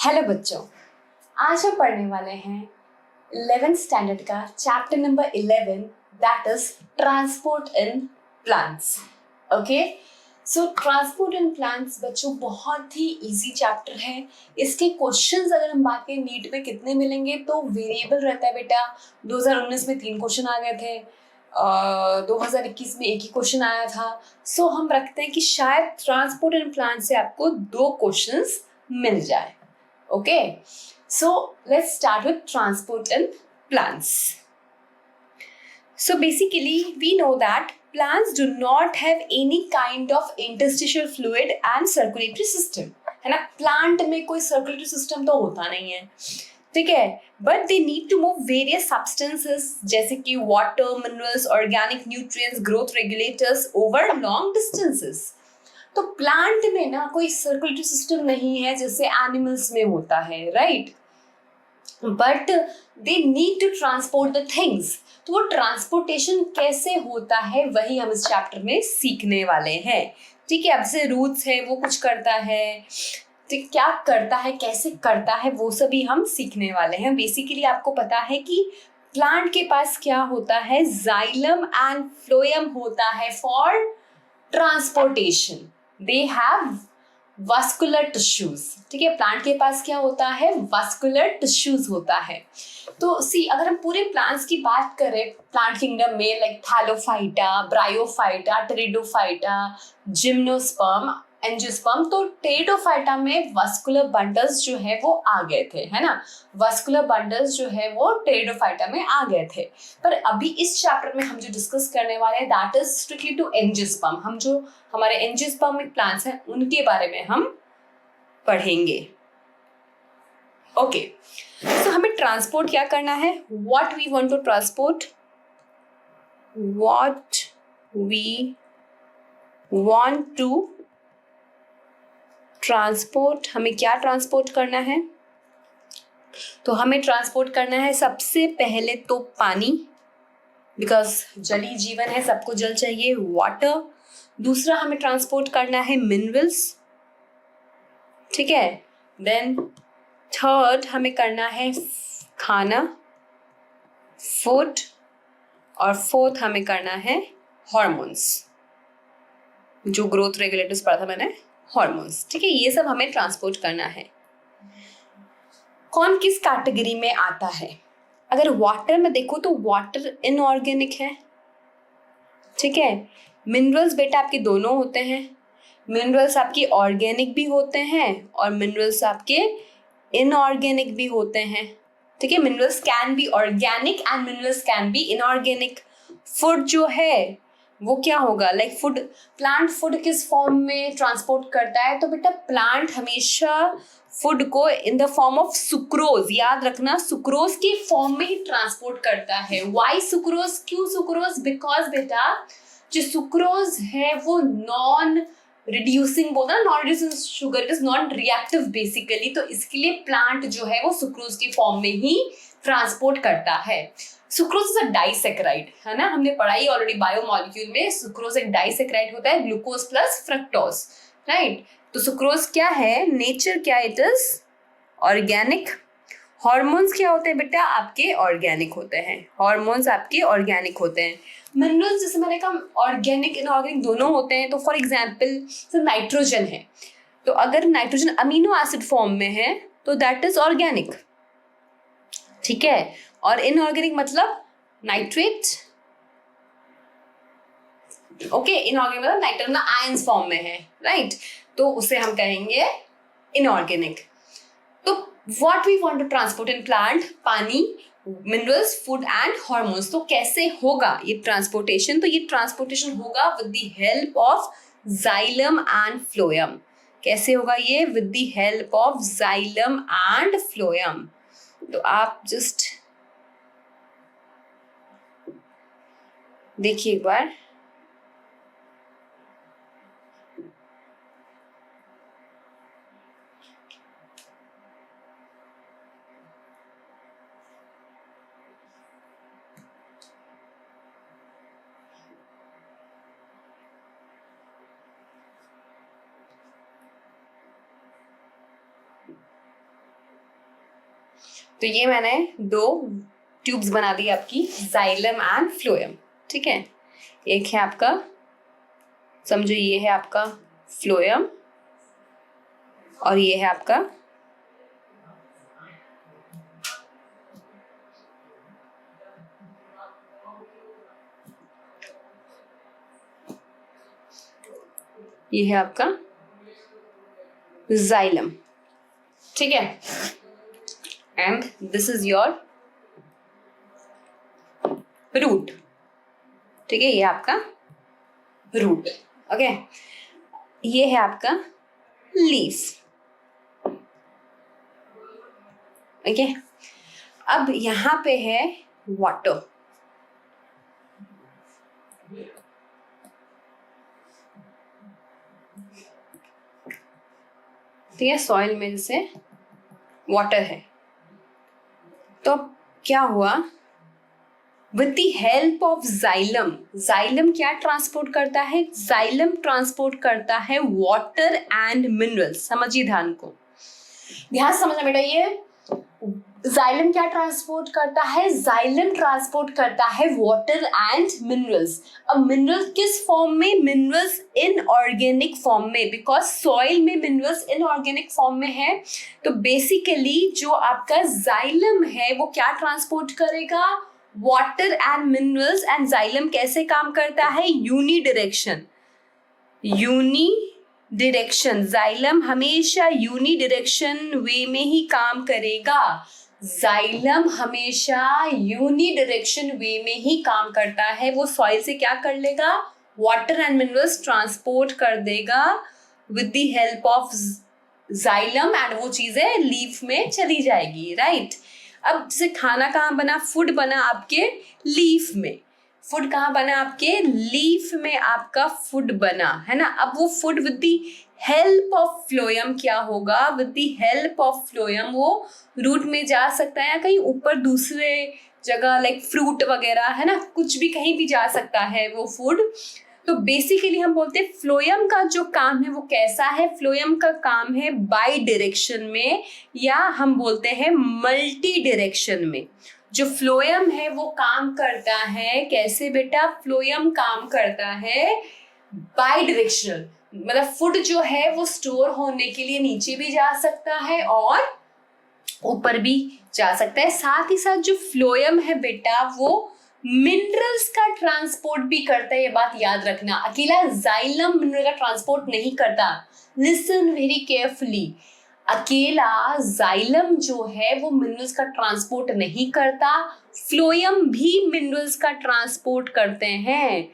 Hello बच्चों, आज हम पढ़ने वाले हैं 11th स्टैंडर्ड का chapter number 11 that is transport in plants. Okay, so transport in plants बच्चों बहुत ही इजी चैप्टर है। इसके क्वेश्चंस अगर हम बात करें नीट में कितने मिलेंगे तो वेरिएबल रहता है बेटा। 2019 में 3 क्वेश्चन आ गए थे, 2021 में एक ही क्वेश्चन आया था। सो हम रखते हैं कि शायद ट्रांसपोर्ट इन प्लांट से आपको 2 क्वेश्चंस मिल जाए। Okay, so let's start with transport in plants. So basically, we know that plants do not have any kind of interstitial fluid and circulatory system. है ना, प्लांट में कोई सर्कुलेटरी सिस्टम तो होता नहीं है, ठीक है, but they need to move various substances जैसे कि water, minerals, organic nutrients, growth regulators over long distances. तो प्लांट में ना कोई सर्कुलेटरी सिस्टम नहीं है जैसे एनिमल्स में होता है, right, but they need to transport the things. तो वो ट्रांसपोर्टेशन कैसे होता है वही हम इस चैप्टर में सीखने वाले हैं, ठीक है। अब से रूट्स है वो कुछ करता है, ठीक, क्या करता है, कैसे करता है, वो सभी हम सीखने वाले हैं। बेसिकली आपको पता है कि प्लांट के पास क्या होता है, जाइलम एंड फ्लोएम होता है for transportation. They have vascular tissues, ठीक है। प्लांट के पास क्या होता है, वस्कुलर टिश्यूज होता है। तो सी अगर हम पूरे प्लांट्स की बात करें प्लांट किंगडम में, like Thallophyta, bryophyta, pteridophyta, gymnosperm, angiosperm, तो टेरिडोफाइटा में वस्कुलर बंडल्स जो है वो आ गए थे, है ना। वस्कुलर बंडल्स जो है वो टेरिडोफाइटा में आ गए थे। पर अभी इस चैप्टर में हम जो डिस्कस करने वाले हैं that is strictly to angiosperm. हम जो हमारे एंजियोस्पर्मिक प्लांट्स हैं उनके बारे में हम पढ़ेंगे। ओके, सो हमें ट्रांसपोर्ट क्या करना है, what we want to transport, what we want to transport, हमें क्या ट्रांसपोर्ट करना है। तो हमें ट्रांसपोर्ट करना है सबसे पहले तो पानी, बिकॉज जली जीवन है, सबको जल चाहिए, वाटर। दूसरा हमें ट्रांसपोर्ट करना है मिनरल्स, ठीक है। देन थर्ड हमें करना है खाना, फूड, और फोर्थ हमें करना है हॉर्मोन्स, जो ग्रोथ रेगुलेटर्स पढ़ा था मैंने, हॉर्मोन्स, ठीक है। ये सब हमें ट्रांसपोर्ट करना है। कौन किस कैटेगरी में आता है, अगर वाटर में देखो तो वाटर इनऑर्गेनिक है, ठीक है। मिनरल्स बेटा आपके दोनों होते हैं, मिनरल्स आपके ऑर्गेनिक भी होते हैं और मिनरल्स आपके इनऑर्गेनिक भी होते हैं, ठीक है। Minerals can be organic and minerals can be inorganic. Food जो है वो क्या होगा, लाइक फूड, प्लांट फूड किस फॉर्म में ट्रांसपोर्ट करता है, तो बेटा प्लांट हमेशा फूड को in the form of sucrose, याद रखना, सुक्रोज के फॉर्म में ही ट्रांसपोर्ट करता है। व्हाई सुक्रोज, क्यों सुक्रोज, बिकॉज बेटा जो सुक्रोज है वो नॉन रिड्यूसिंग, बोलते हैं non reducing sugar, it is non reactive basically. तो इसके लिए प्लांट जो है वो सुक्रोज के फॉर्म में ही ट्रांसपोर्ट करता है। सुक्रोज इज अ डाइसेक्राइड, है ना, हमने पढ़ाई ऑलरेडी बायोमोलिक्यूल में। सुक्रोज एक डाइसेक्राइड होता है, ग्लूकोज प्लस फ्रक्टोज, राइट। तो सुक्रोज क्या है, नेचर क्या, इट इज ऑर्गेनिक। हॉर्मोन्स क्या होते हैं बेटा, आपके ऑर्गेनिक होते हैं, हॉर्मोन्स आपके ऑर्गेनिक होते हैं। मिनरल्स जैसे मैंने कहा ऑर्गेनिक इनऑर्गेनिक दोनों होते हैं। तो फॉर एग्जाम्पल नाइट्रोजन है, तो अगर नाइट्रोजन अमीनो एसिड फॉर्म में है तो दैट इज ऑर्गेनिक, ठीक है। और इनऑर्गेनिक मतलब नाइट्रेट, ओके, इनऑर्गेनिक मतलब नाइट्रोजन आयंस फॉर्म में है, राइट, तो उसे हम कहेंगे इनऑर्गेनिक। तो what we want to transport in plant, pani, minerals, food and hormones. तो कैसे होगा ये ट्रांसपोर्टेशन, तो ये ट्रांसपोर्टेशन होगा with the help of xylem and phloem. कैसे होगा ये, with the help of xylem and phloem. तो आप जस्ट देखिए एक बार, तो ये मैंने 2 ट्यूब्स बना दी आपकी, जाइलम एंड फ्लोएम, ठीक है। एक है आपका, समझो ये है आपका फ्लोएम और ये है आपका आपका जाइलम, ठीक है। And this is your root, ठीक है, ये आपका रूट, ओके। ये है आपका लीफ, ओके। अब यहां पे है वाटर, ठीक है, सॉइल में जैसे वाटर है। तो क्या हुआ, with the help of xylem, xylem क्या ट्रांसपोर्ट करता है, जाइलम ट्रांसपोर्ट करता है वाटर एंड मिनरल्स। समझिए, ध्यान से समझना बेटा, ये जाइलम क्या ट्रांसपोर्ट करता है, जाइलम ट्रांसपोर्ट करता है वाटर एंड मिनरल्स। अब मिनरल्स किस फॉर्म में, मिनरल्स इनऑर्गेनिक फॉर्म में, बिकॉज सॉइल में मिनरल्स इनऑर्गेनिक फॉर्म में है। तो बेसिकली जो आपका जाइलम है वो क्या ट्रांसपोर्ट करेगा, water and minerals. And xylem कैसे काम करता है, यूनी डायरेक्शन, जाइलम हमेशा यूनी डायरेक्शन वे में ही काम करेगा। जाइलम हमेशा यूनी डायरेक्शन वे में ही काम करता है। वो सॉइल से क्या कर लेगा, वाटर एंड मिनरल्स ट्रांसपोर्ट कर देगा with the help of xylem, and वो चीजें लीफ में चली जाएगी, राइट। अब जैसे खाना कहाँ बना, फूड बना आपके लीफ में, फूड कहाँ बना, आपके लीफ में आपका फूड बना, है ना। अब वो food with the help of phloem क्या होगा, with the help of phloem वो रूट में जा सकता है या कहीं ऊपर दूसरे जगह, लाइक फ्रूट वगैरह, है ना, कुछ भी कहीं भी जा सकता है वो फूड। तो बेसिकली हम बोलते हैं फ्लोएम का जो काम है वो कैसा है, फ्लोएम का काम है बाई डायरेक्शन में, या हम बोलते हैं मल्टी डायरेक्शन में। जो फ्लोएम है वो काम करता है कैसे बेटा, फ्लोएम काम करता है बाई डायरेक्शनल, मतलब फूड जो है वो स्टोर होने के लिए नीचे भी जा सकता है और ऊपर भी जा सकता है। साथ ही साथ जो फ्लोएम है बेटा वो मिनरल्स का ट्रांसपोर्ट भी करता है, ये बात याद रखना। अकेला जाइलम मिनरल का ट्रांसपोर्ट नहीं करता, लिसन वेरी केयरफुली। अकेला जाइलम जो है वो मिनरल्स का ट्रांसपोर्ट नहीं करता, फ्लोएम भी मिनरल्स का ट्रांसपोर्ट करते हैं,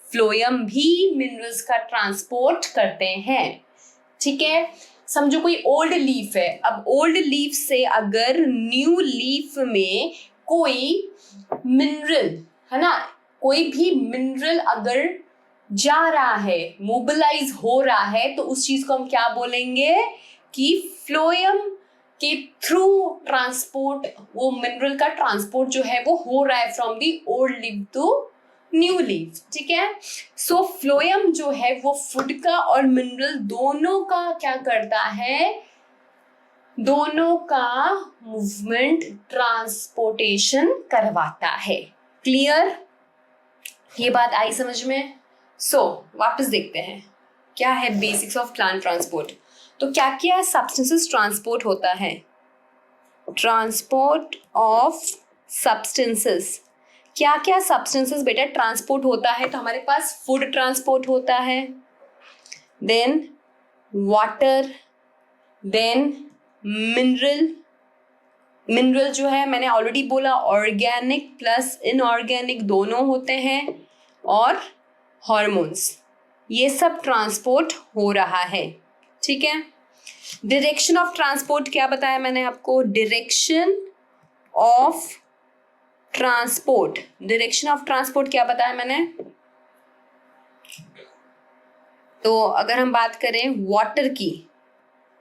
फ्लोएम भी मिनरल्स का ट्रांसपोर्ट करते हैं, ठीक है। समझो कोई ओल्ड लीफ है, अब ओल्ड लीफ से अगर न्यू लीफ में कोई मिनरल, है ना, कोई भी मिनरल अगर जा रहा है, मोबिलाइज हो रहा है, तो उस चीज को हम क्या बोलेंगे कि फ्लोएम के थ्रू ट्रांसपोर्ट, वो मिनरल का ट्रांसपोर्ट जो है वो हो रहा है from the old leaf to new leaf, ठीक है। सो फ्लोएम जो है वो फूड का और मिनरल दोनों का क्या करता है, दोनों का मूवमेंट, ट्रांसपोर्टेशन करवाता है। क्लियर, ये बात आई समझ में। सो वापस देखते हैं क्या है बेसिक्स ऑफ प्लांट ट्रांसपोर्ट। तो क्या क्या सब्सटेंसेस ट्रांसपोर्ट होता है, ट्रांसपोर्ट ऑफ सब्सटेंसेस, क्या क्या सब्सटेंसेस बेटा ट्रांसपोर्ट होता है। तो हमारे पास फूड ट्रांसपोर्ट होता है, देन वाटर, देन मिनरल जो है मैंने ऑलरेडी बोला ऑर्गेनिक प्लस इनऑर्गेनिक दोनों होते हैं, और हॉर्मोन्स, ये सब ट्रांसपोर्ट हो रहा है, ठीक है। डायरेक्शन ऑफ ट्रांसपोर्ट क्या बताया मैंने आपको, direction of transport, direction of transport क्या बताया मैंने। तो अगर हम बात करें वाटर की,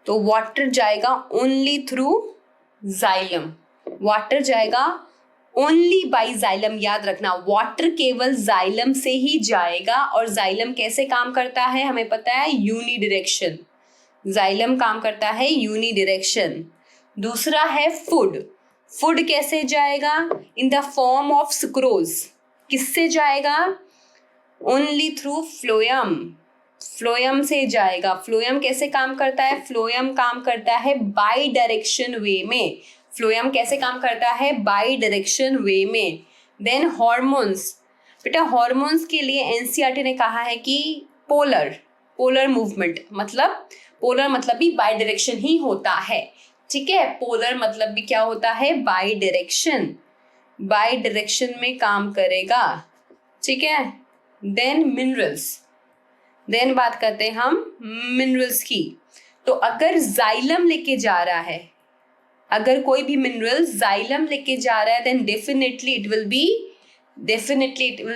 तो वाटर जाएगा ओनली थ्रू जाइलम, वाटर जाएगा ओनली बाई जाइलम, याद रखना वाटर केवल जाइलम से ही जाएगा। और जाइलम कैसे काम करता है हमें पता है, यूनी डायरेक्शन, जाइलम काम करता है यूनी डायरेक्शन। दूसरा है फूड, फूड कैसे जाएगा? In the form of sucrose. किससे जाएगा? Only through phloem. फ्लोएम से जाएगा। फ्लोएम कैसे काम करता है? फ्लोएम काम करता है बाई डायरेक्शन वे में। फ्लोएम कैसे काम करता है? बाई डायरेक्शन वे में। Then hormones. बेटा हॉर्मोन्स के लिए एनसीईआरटी ने कहा है कि पोलर मूवमेंट, मतलब पोलर मतलब भी बाई डायरेक्शन ही होता है। ठीक है, पोलर मतलब भी क्या होता है? बाई डायरेक्शन में काम करेगा। ठीक है, देन मिनरल्स। देन बात करते हैं हम मिनरल्स की। तो अगर जाइलम लेके जा रहा है, अगर कोई भी मिनरल जाइलम लेके जा रहा है, then definitely it will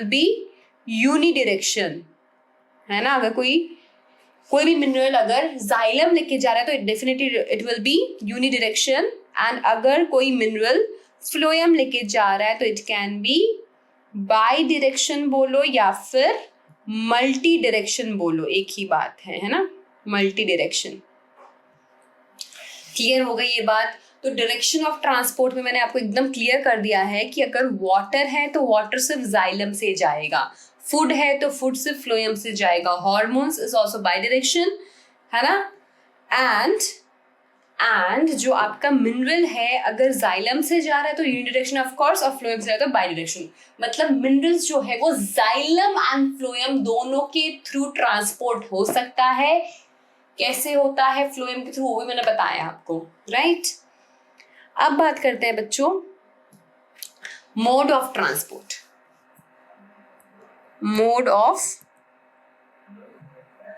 be unidirection, है ना। अगर कोई भी मिनरल अगर जाइलम लेके जा रहा है तो definitely it will be unidirection. And अगर कोई मिनरल फ्लोएम लेके जा रहा है तो it can be bidirection बोलो या फिर मल्टी डायरेक्शन बोलो, एक ही बात है ना, मल्टी डायरेक्शन। क्लियर हो गई ये बात? तो डायरेक्शन ऑफ ट्रांसपोर्ट में मैंने आपको एकदम क्लियर कर दिया है कि अगर वाटर है तो वाटर सिर्फ जाइलम से जाएगा, फूड है तो फूड सिर्फ फ्लोएम से जाएगा, hormones is also by direction, है ना। एंड जो आपका मिनरल है अगर जाइलम से जा रहा है तो यूनिडायरेक्शन ऑफ कोर्स, और फ्लोएम से जा रहा है तो बाई डायरेक्शन। मतलब मिनरल्स जो है वो जाइलम एंड फ्लोएम दोनों के थ्रू ट्रांसपोर्ट हो सकता है। कैसे होता है? फ्लोएम के थ्रू, वो भी मैंने बताया आपको, राइट। अब बात करते हैं बच्चों mode of transport. Mode of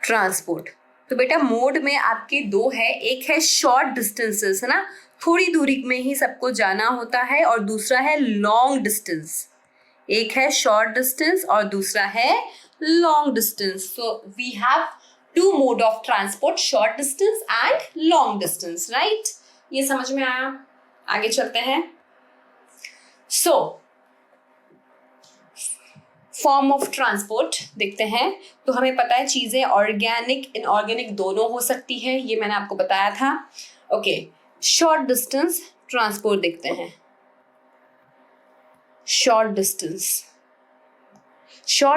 transport, तो बेटा मोड में आपके दो है, एक है शॉर्ट डिस्टेंसेस, है ना, थोड़ी दूरी में ही सबको जाना होता है, और दूसरा है लॉन्ग डिस्टेंस। एक है शॉर्ट डिस्टेंस और दूसरा है long distance. So we have two mode of transport, short distance and long distance, right. ये समझ में आया? आगे चलते हैं। सो फॉर्म ऑफ ट्रांसपोर्ट देखते हैं। तो हमें पता है चीजें ऑर्गेनिक इनऑर्गेनिक दोनों हो सकती है, ये मैंने आपको बताया था। ओके, शॉर्ट डिस्टेंस ट्रांसपोर्ट देखते हैं। शॉर्ट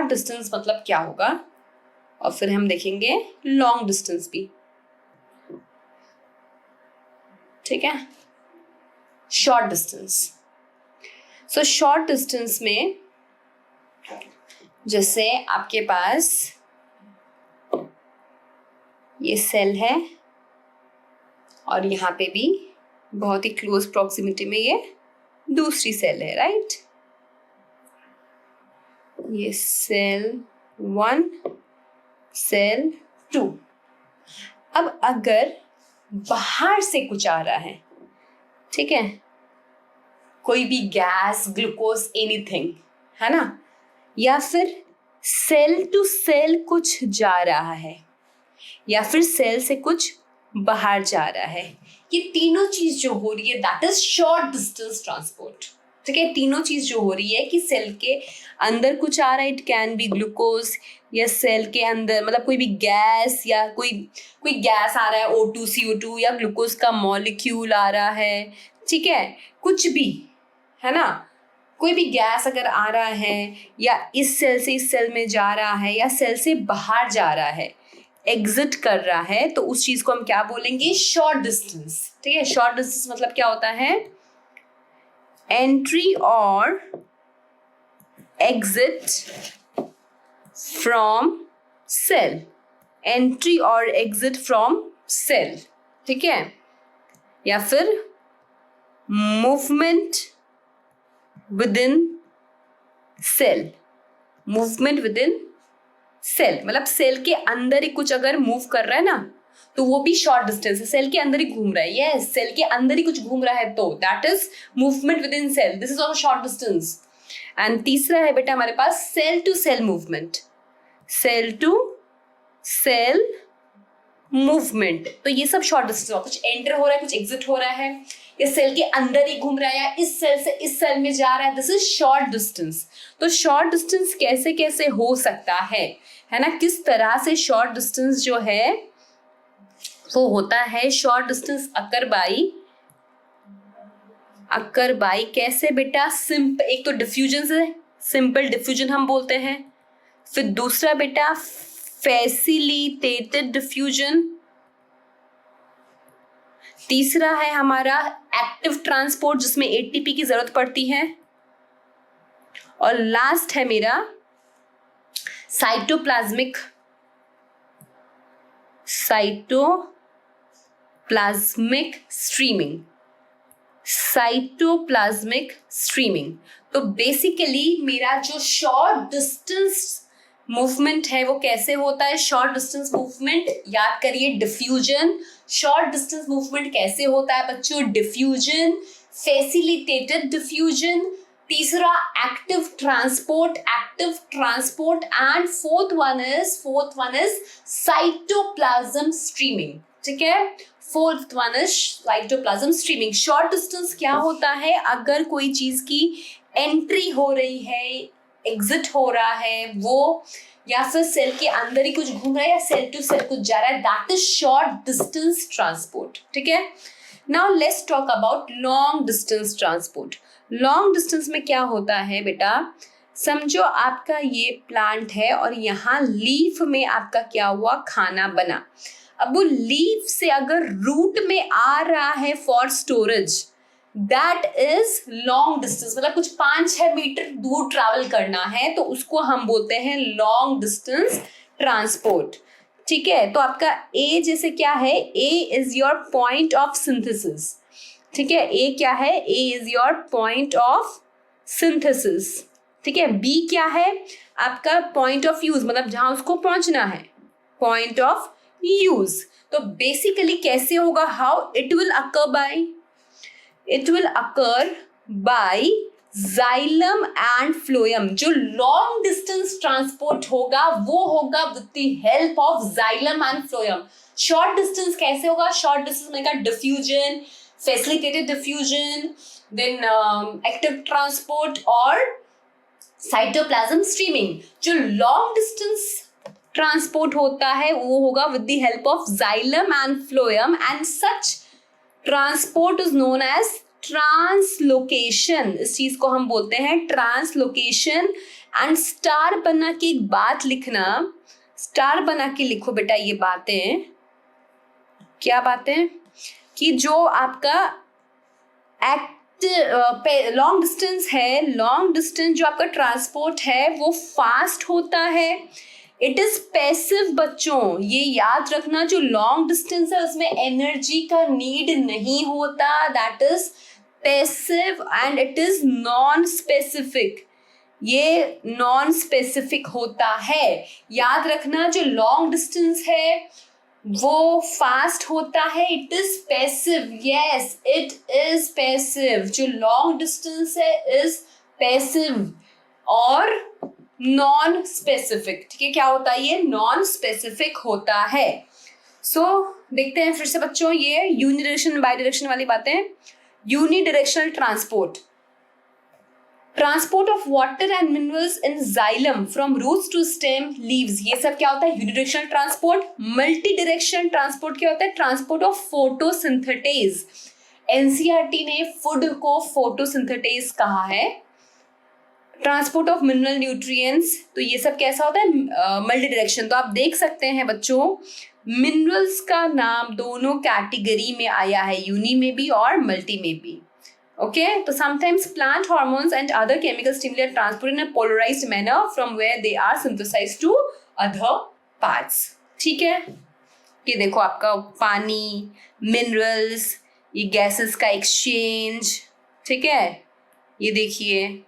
डिस्टेंस मतलब क्या होगा, और फिर हम देखेंगे लॉन्ग डिस्टेंस भी। ठीक है, short distance. So short distance में जैसे आपके पास ये सेल है और यहाँ पे भी बहुत ही क्लोज प्रॉक्सिमिटी में ये दूसरी सेल है, राइट। ये सेल 1, सेल 2। अब अगर बाहर से कुछ आ रहा है, ठीक है, कोई भी गैस, ग्लूकोज, एनीथिंग, है ना, या फिर सेल टू सेल कुछ जा रहा है, या फिर सेल से कुछ बाहर जा रहा है, ये तीनों चीज जो हो रही है that is short distance transport. ठीक है, तीनों चीज जो हो रही है कि सेल के अंदर कुछ आ रहा है, इट कैन बी ग्लूकोज, या सेल के अंदर मतलब कोई भी गैस, या कोई गैस आ रहा है O2 CO2, या ग्लूकोज का मॉलिक्यूल आ रहा है, ठीक है, कुछ भी, है ना, कोई भी गैस अगर आ रहा है, या इस सेल से इस सेल में जा रहा है, या सेल से बाहर जा रहा है, एग्जिट कर रहा है, तो उस चीज को हम क्या बोलेंगे? Short distance. ठीक है, शॉर्ट डिस्टेंस मतलब क्या होता है? एंट्री और एग्जिट फ्रॉम सेल, एंट्री और एग्जिट फ्रॉम सेल, ठीक है, या फिर movement within cell, movement within cell मतलब सेल के अंदर ही कुछ अगर मूव कर रहा है ना तो वो भी शॉर्ट डिस्टेंस है, सेल के अंदर ही घूम रहा है, यस, सेल के अंदर ही कुछ घूम रहा है तो that is movement within cell, this is also short distance. And तीसरा है बेटा हमारे पास cell to cell movement, cell to cell movement, तो ये सब शॉर्ट डिस्टेंस हो, कुछ एंटर हो रहा है, कुछ एग्जिट हो रहा है, या सेल के अंदर ही घूम रहा है, या इस सेल से इस सेल में जा रहा है, दिस इज शॉर्ट डिस्टेंस। तो शॉर्ट डिस्टेंस कैसे कैसे हो सकता है ना, किस तरह से शॉर्ट डिस्टेंस जो है वो होता है? Short distance occur by occur by कैसे बेटा, सिंपल, एक तो डिफ्यूजन से सिंपल डिफ्यूजन हम बोलते हैं, फिर दूसरा बेटा फैसिलिटेटेड डिफ्यूजन, तीसरा है हमारा एक्टिव ट्रांसपोर्ट जिसमें एटीपी की जरूरत पड़ती है, और लास्ट है मेरा साइटोप्लाज्मिक स्ट्रीमिंग, साइटोप्लाज्मिक स्ट्रीमिंग। तो बेसिकली मेरा जो शॉर्ट डिस्टेंस मूवमेंट है वो कैसे होता है, शॉर्ट डिस्टेंस मूवमेंट याद करिए डिफ्यूजन, शॉर्ट डिस्टेंस मूवमेंट कैसे होता है बच्चों, डिफ्यूजन, फैसिलिटेटेड डिफ्यूजन, तीसरा active transport and fourth one is cytoplasm streaming. ठीक है, fourth one is cytoplasm streaming. Short distance क्या होता है, अगर कोई चीज की एंट्री हो रही है, एग्जिट हो रहा है वो, या फिर सेल के अंदर ही कुछ घूम रहा है या सेल टू सेल कुछ जा रहा है, that is short distance transport. ठीक है, now let's talk about long distance transport. Long distance में क्या होता है बेटा, समझो आपका ये प्लांट है और यहाँ लीफ में आपका क्या हुआ, खाना बना। अब वो लीफ से अगर रूट में आ रहा है for storage, that is long distance, मतलब कुछ 5-6 मीटर दूर ट्रैवल करना है तो उसको हम बोलते हैं लॉन्ग डिस्टेंस ट्रांसपोर्ट। ठीक है, तो आपका ए जैसे क्या है, A is your point of synthesis. ठीक है, ए क्या है, A is your point of synthesis. ठीक है, बी क्या है, आपका पॉइंट ऑफ यूज, मतलब जहां उसको पहुंचना है, पॉइंट ऑफ यूज। तो बेसिकली कैसे होगा, how it will occur by xylem and phloem. जो लॉन्ग डिस्टेंस ट्रांसपोर्ट होगा वो होगा with the help of xylem and phloem. Short distance कैसे होगा, शॉर्ट डिस्टेंस में का diffusion, facilitated diffusion, then active transport और साइटोप्लाज्म स्ट्रीमिंग। जो लॉन्ग डिस्टेंस ट्रांसपोर्ट होता है वो होगा with the help of xylem and phloem, and such transport is known as translocation. इस चीज को हम बोलते हैं ट्रांसलोकेशन। एंड स्टार बना के एक बात लिखना, स्टार बना के लिखो बेटा ये बातें, क्या बातें, कि जो आपका लॉन्ग डिस्टेंस है, लॉन्ग डिस्टेंस जो आपका ट्रांसपोर्ट है वो फास्ट होता है, इट इज पैसिव। बच्चों ये याद रखना, जो लॉन्ग डिस्टेंस है उसमें एनर्जी का नीड नहीं होता, that is passive, and it is non specific, ये नॉन स्पेसिफिक होता है। याद रखना जो लॉन्ग डिस्टेंस है वो फास्ट होता है, it is passive, yes it is passive. जो लॉन्ग डिस्टेंस है इज पैसिव और नॉन स्पेसिफिक। ठीक है, क्या होता है ये, नॉन स्पेसिफिक होता है। सो देखते हैं फिर से बच्चों ये यूनिडायरेक्शन बाई डायरेक्शन वाली बातें। Unidirectional transport of water and minerals in xylem from roots to stem leaves, ये सब क्या होता है, unidirectional transport. Multi directional transport क्या होता है, ट्रांसपोर्ट ऑफ फोटोसिंथेटेज। एनसीईआरटी ने फूड को फोटोसिंथेटेज कहा है। ट्रांसपोर्ट ऑफ मिनरल न्यूट्रिएंट्स, तो ये सब कैसा होता है, मल्टी डायरेक्शन। तो आप देख सकते हैं बच्चों मिनरल्स का नाम दोनों कैटेगरी में आया है, यूनी में भी और मल्टी में भी। ओके, तो sometimes plant hormones and other chemical stimuli are transported in a polarised manner from where they are synthesised to other parts. ठीक है, ये देखो आपका पानी, मिनरल्स, ये गैसेस का एक्सचेंज। ठीक है, ये देखिए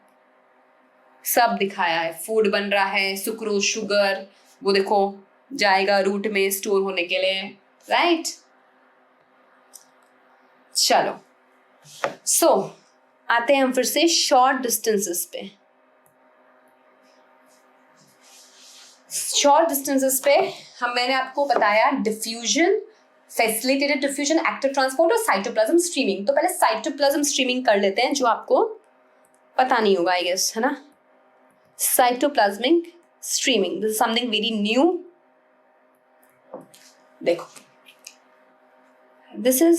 सब दिखाया है, फूड बन रहा है, सुक्रोज शुगर, वो देखो जाएगा रूट में स्टोर होने के लिए, राइट। चलो सो आते हैं हम फिर से शॉर्ट डिस्टेंसेस पे। शॉर्ट डिस्टेंसेस पे मैंने आपको बताया diffusion, facilitated diffusion, active transport और साइटोप्लाज्म स्ट्रीमिंग। तो पहले साइटोप्लाज्म स्ट्रीमिंग कर लेते हैं, जो आपको पता नहीं होगा आई गेस, है ना। Cytoplasmic streaming, this is something very new. देखो दिस इज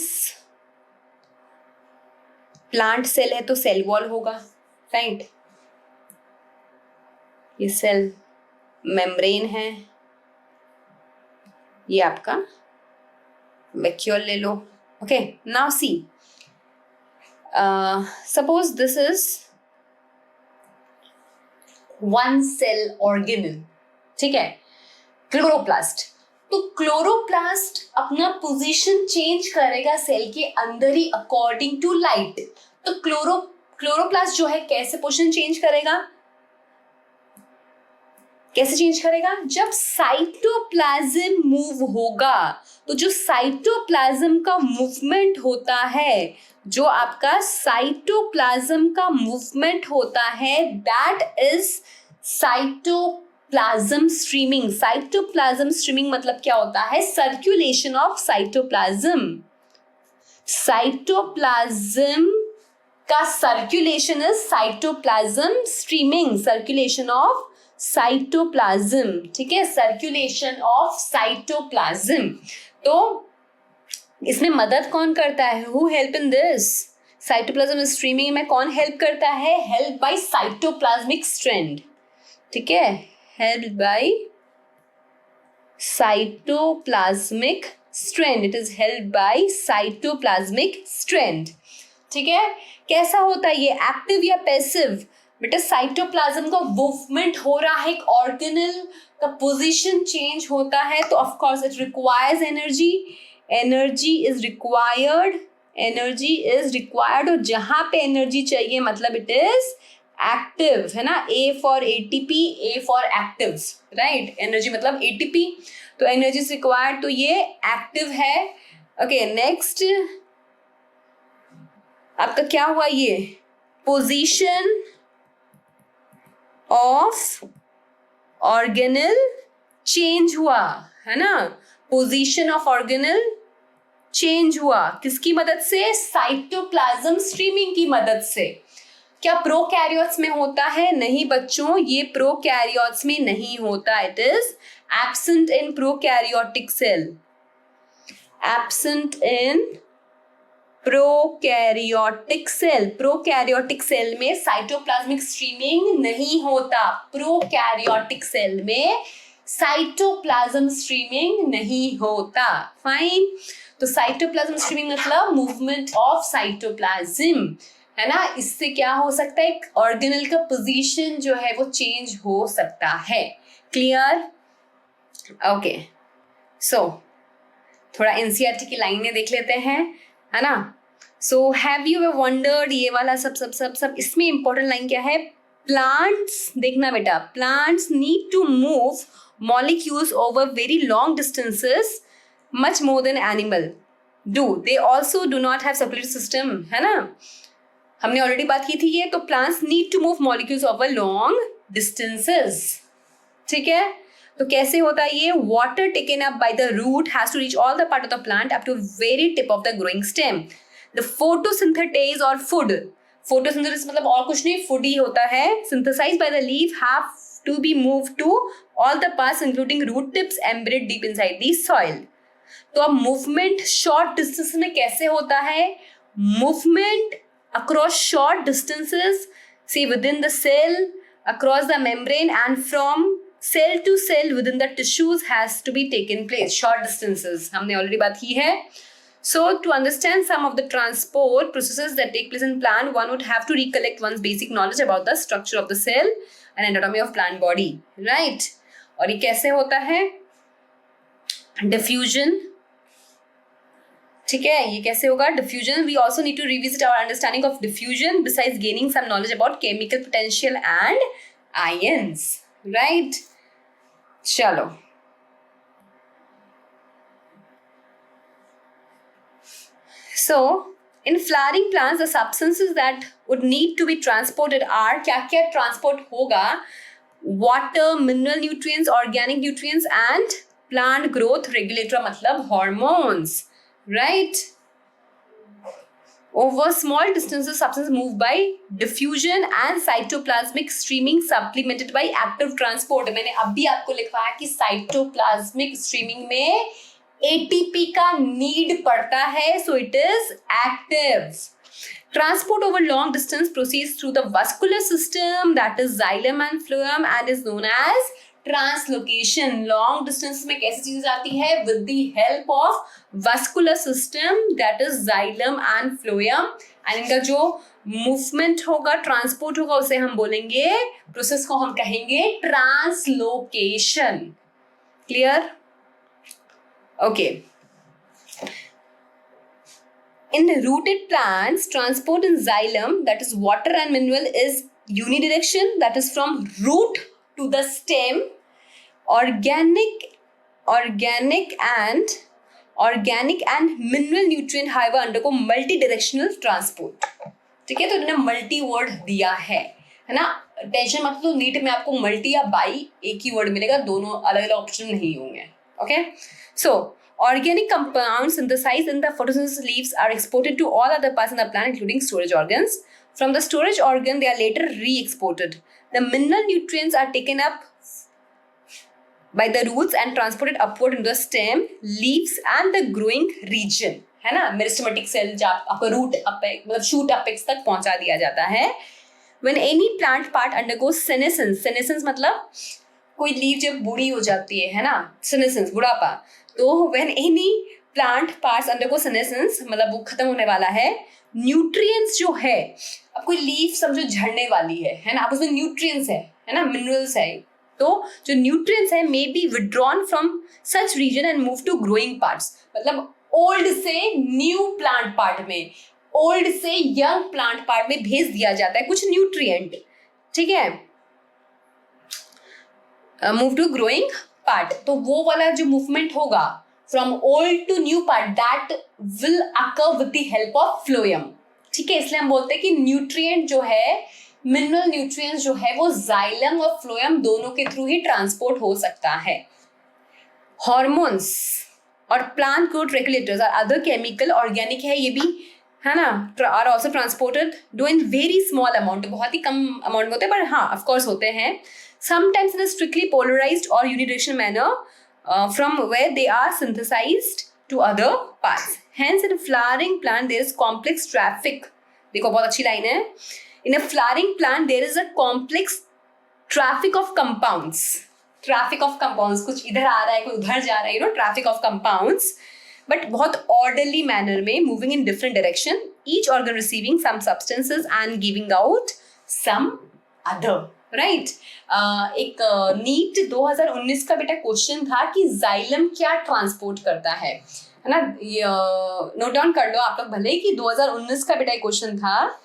प्लांट सेल है तो सेल वॉल होगा, राइट। ये सेल मेम्ब्रेन है, ये आपका वैक्यूल ले लो। Okay, now see, suppose this is one cell organelle, ठीक है, क्लोरोप्लास्ट। तो क्लोरोप्लास्ट अपना पोजीशन चेंज करेगा सेल के अंदर ही अकॉर्डिंग टू लाइट। तो क्लोरोप्लास्ट जो है कैसे पोजीशन चेंज करेगा, कैसे चेंज करेगा, जब साइटोप्लाज्म मूव होगा। तो जो साइटोप्लाज्म का मूवमेंट होता है, जो आपका साइटोप्लाज्म का मूवमेंट होता है, that is cytoplasm streaming. Cytoplasm streaming मतलब क्या होता है, सर्कुलेशन ऑफ साइटोप्लाज्म। साइटोप्लाज्म का circulation is cytoplasm streaming, circulation of cytoplasm, ठीक है, सर्कुलेशन ऑफ साइटोप्लाज्म। तो इसमें मदद कौन करता है, who help in this, cytoplasm streaming में कौन हेल्प करता है, हेल्प बाय साइटोप्लाज्मिक स्ट्रैंड, ठीक है, help by cytoplasmic strand, it is help by cytoplasmic strand, ठीक है। कैसा होता है ये, एक्टिव या पैसिव, बेटा साइटोप्लाज्म का मूवमेंट हो रहा है, एक ऑर्गेनल का पोजीशन चेंज होता है, तो of course it requires energy, energy is required, energy is required, और जहां पे एनर्जी चाहिए मतलब इट इज एक्टिव, है ना, A for ATP, A for actives, right, energy मतलब एटीपी, तो एनर्जी इज रिक्वायर्ड, तो ये एक्टिव है। ओके, नेक्स्ट आपका क्या हुआ, ये पोजीशन ऑफ ऑर्गेनल चेंज हुआ, है ना, पोजीशन ऑफ ऑर्गेनल चेंज हुआ, किसकी मदद से, साइटोप्लाज्म स्ट्रीमिंग की मदद से। क्या प्रोकैरियोट्स में होता है, नहीं बच्चों, ये प्रोकैरियोट्स में नहीं होता, it is absent in prokaryotic cell, absent in prokaryotic cell. Prokaryotic cell में साइटोप्लाज्मिक स्ट्रीमिंग नहीं होता, प्रोकैरियोटिक सेल में साइटोप्लाज्म स्ट्रीमिंग नहीं होता, फाइन। तो साइटोप्लाज्म स्ट्रीमिंग मतलब मूवमेंट ऑफ साइटोप्लाज्म, है ना, इससे क्या हो सकता है, ऑर्गेनल का पोजीशन जो है वो चेंज हो सकता है, क्लियर। ओके, सो थोड़ा एनसीईआरटी की लाइनें देख लेते हैं, है ना। So have you ever wondered, ये वाला सब सब सब सब, इसमें इंपॉर्टेंट लाइन क्या है, प्लांट्स, देखना बेटा, plants need to move molecules over very long distances much more than animal do, they also do not have circulatory system, है ना, हमने ऑलरेडी बात की थी ये। तो plants need to move molecules over long distances, ठीक है। तो कैसे होता है ये, water taken up by the root has to reach all the part of the plant up to very tip of the growing stem. The photosynthesis और food, photosynthesis मतलब और कुछ नहीं, फूड ही होता है, synthesised by the leaf have to be move to all the parts including root tips embedded deep inside the soil. तो अब मूवमेंट शॉर्ट डिस्टेंस में कैसे होता है, movement across short distances, say within the cell, across the membrane, and from cell to cell within the tissues has to be taken place. Short distances हमने already बात की है. So to understand some of the transport processes that take place in plant, one would have to recollect one's basic knowledge about the structure of the cell and anatomy of plant body, right? और ये कैसे होता है, diffusion, ठीक है, ये कैसे होगा, diffusion. We also need to revisit our understanding of diffusion besides gaining some knowledge about chemical potential and ions, right. चलो, so in flowering plants the substances that would need to be transported are, क्या क्या transport होगा, water, mineral nutrients, organic nutrients and plant growth regulator मतलब hormones, right? Over small distances, substances move by diffusion and cytoplasmic streaming supplemented by active transport. मैंने अभी आपको लिखा है कि cytoplasmic streaming में ATP का नीड पड़ता है, so it is active. Transport over long distance proceeds through the vascular system, that is xylem and phloem, and is known as translocation. Long distance में कैसी चीजें जाती है? With the help of vascular system, that is xylem and phloem, and इनका जो movement होगा, transport होगा, उसे हम बोलेंगे, प्रोसेस को हम कहेंगे translocation. Clear? Okay. In rooted plants, transport in xylem, that is water and mineral, is unidirection, that is from root to the stem. Organic and mineral nutrient, however, undergo multi-directional transport. ठीक है, तो इन्होंने multi word दिया है ना. Tension मत लो, NEET में आपको मल्टी या बाई एक ही वर्ड मिलेगा, दोनों अलग अलग ऑप्शन नहीं होंगे. Okay, so organic compounds synthesized in the photosynthesis leaves are exported to all other parts in the plant, including storage organs. From the storage organ, they are later re-exported. The mineral nutrients are taken up by the roots and transported upward into the stem, leaves and the growing region. है ना, meristematic cell जब आपका root apex मतलब shoot apex तक पहुंचा दिया जाता है. When any plant part undergoes senescence, senescence मतलब कोई लीव जब बूढ़ी हो जाती है ना, senescence बुढ़ापा. तो when any plant parts undergo senescence मतलब वो खत्म होने वाला है, न्यूट्रिएंट्स जो है, अब कोई लीफ समझो झड़ने वाली है ना, अब उसमें न्यूट्रिएंट्स है ना, मिनरल्स है, तो जो न्यूट्रिएंट्स है may be withdrawn from such region and move to growing parts. मतलब ओल्ड से न्यू प्लांट पार्ट में, ओल्ड से यंग प्लांट पार्ट में भेज दिया जाता है कुछ न्यूट्रिएंट. ठीक है, मूव टू ग्रोइंग पार्ट. तो वो वाला जो मूवमेंट होगा from old to new part, that will occur with the help of phloem. ठीक है, इसलिए हम बोलते हैं कि न्यूट्रिएंट जो है, मिनरल न्यूट्रिएंट्स जो है, वो जाइलम और फ्लोएम दोनों के थ्रू ही ट्रांसपोर्ट हो सकता है. हॉर्मोन्स और प्लांट ग्रोथ रेगुलेटर्स और अदर केमिकल, ऑर्गेनिक है ये भी, है ना, आर ऑल्सो ट्रांसपोर्टेड दो इन वेरी स्मॉल अमाउंट, बहुत ही कम अमाउंट में होते हैं, पर हाँ ऑफकोर्स होते हैं. Sometimes in a strictly polarized or unidirectional manner, from where they are synthesized to other parts. Hence, in a flowering plant, there is complex traffic. देखो बहुत अच्छी लाइन है. In a flowering plant, there is a complex traffic of compounds. Traffic of compounds, कुछ इधर आ रहा है, कोई उधर जा रहा है, you know, traffic of compounds. But बहुत orderly manner में, moving in different direction. Each organ receiving some substances and giving out some other. Right. एक नीट 2019 का बेटा क्वेश्चन था कि जाइलम क्या ट्रांसपोर्ट करता है ना, नोट डाउन कर लो आप लोग भले, कि 2019 का बेटा क्वेश्चन था,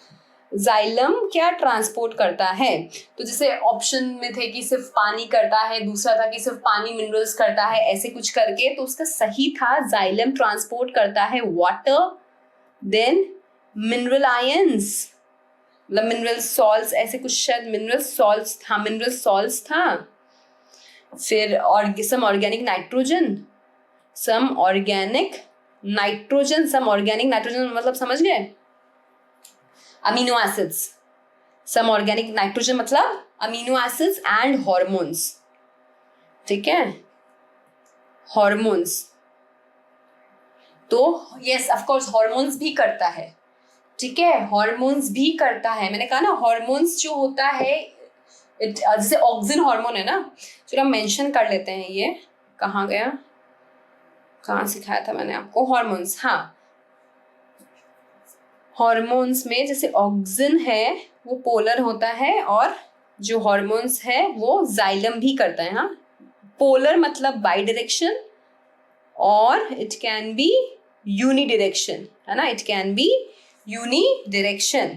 जाइलम क्या ट्रांसपोर्ट करता है. तो जैसे ऑप्शन में थे कि सिर्फ पानी करता है, दूसरा था कि सिर्फ पानी मिनरल्स करता है, ऐसे कुछ करके. तो उसका सही था जाइलम ट्रांसपोर्ट करता है वाटर, देन मिनरल आयंस, मतलब मिनरल सॉल्ट्स, ऐसे कुछ शायद मिनरल सॉल्ट्स था, मिनरल सॉल्ट्स था, फिर और some organic nitrogen, some organic nitrogen, some organic nitrogen मतलब समझ गए, amino acids, some organic nitrogen मतलब अमीनो एसिड्स एंड हॉर्मोन्स. ठीक है, हॉर्मोन्स, तो यस ऑफ कोर्स हॉर्मोन्स भी करता है. ठीक है, हॉर्मोन्स भी करता है. मैंने कहा ना, हॉर्मोन्स जो होता है, जैसे ऑक्सिन हार्मोन है ना, चलो हम मेंशन कर लेते हैं. ये कहाँ गया, कहाँ सिखाया था मैंने आपको, हॉर्मोन्स. हाँ, हॉर्मोन्स में जैसे ऑक्सिन है वो पोलर होता है, और जो हॉर्मोन्स है वो जाइलम भी करता है. हाँ, पोलर मतलब बाई डायरेक्शन, और इट कैन बी यूनिडायरेक्शन, है ना, इट कैन बी यूनिडायरेक्शन.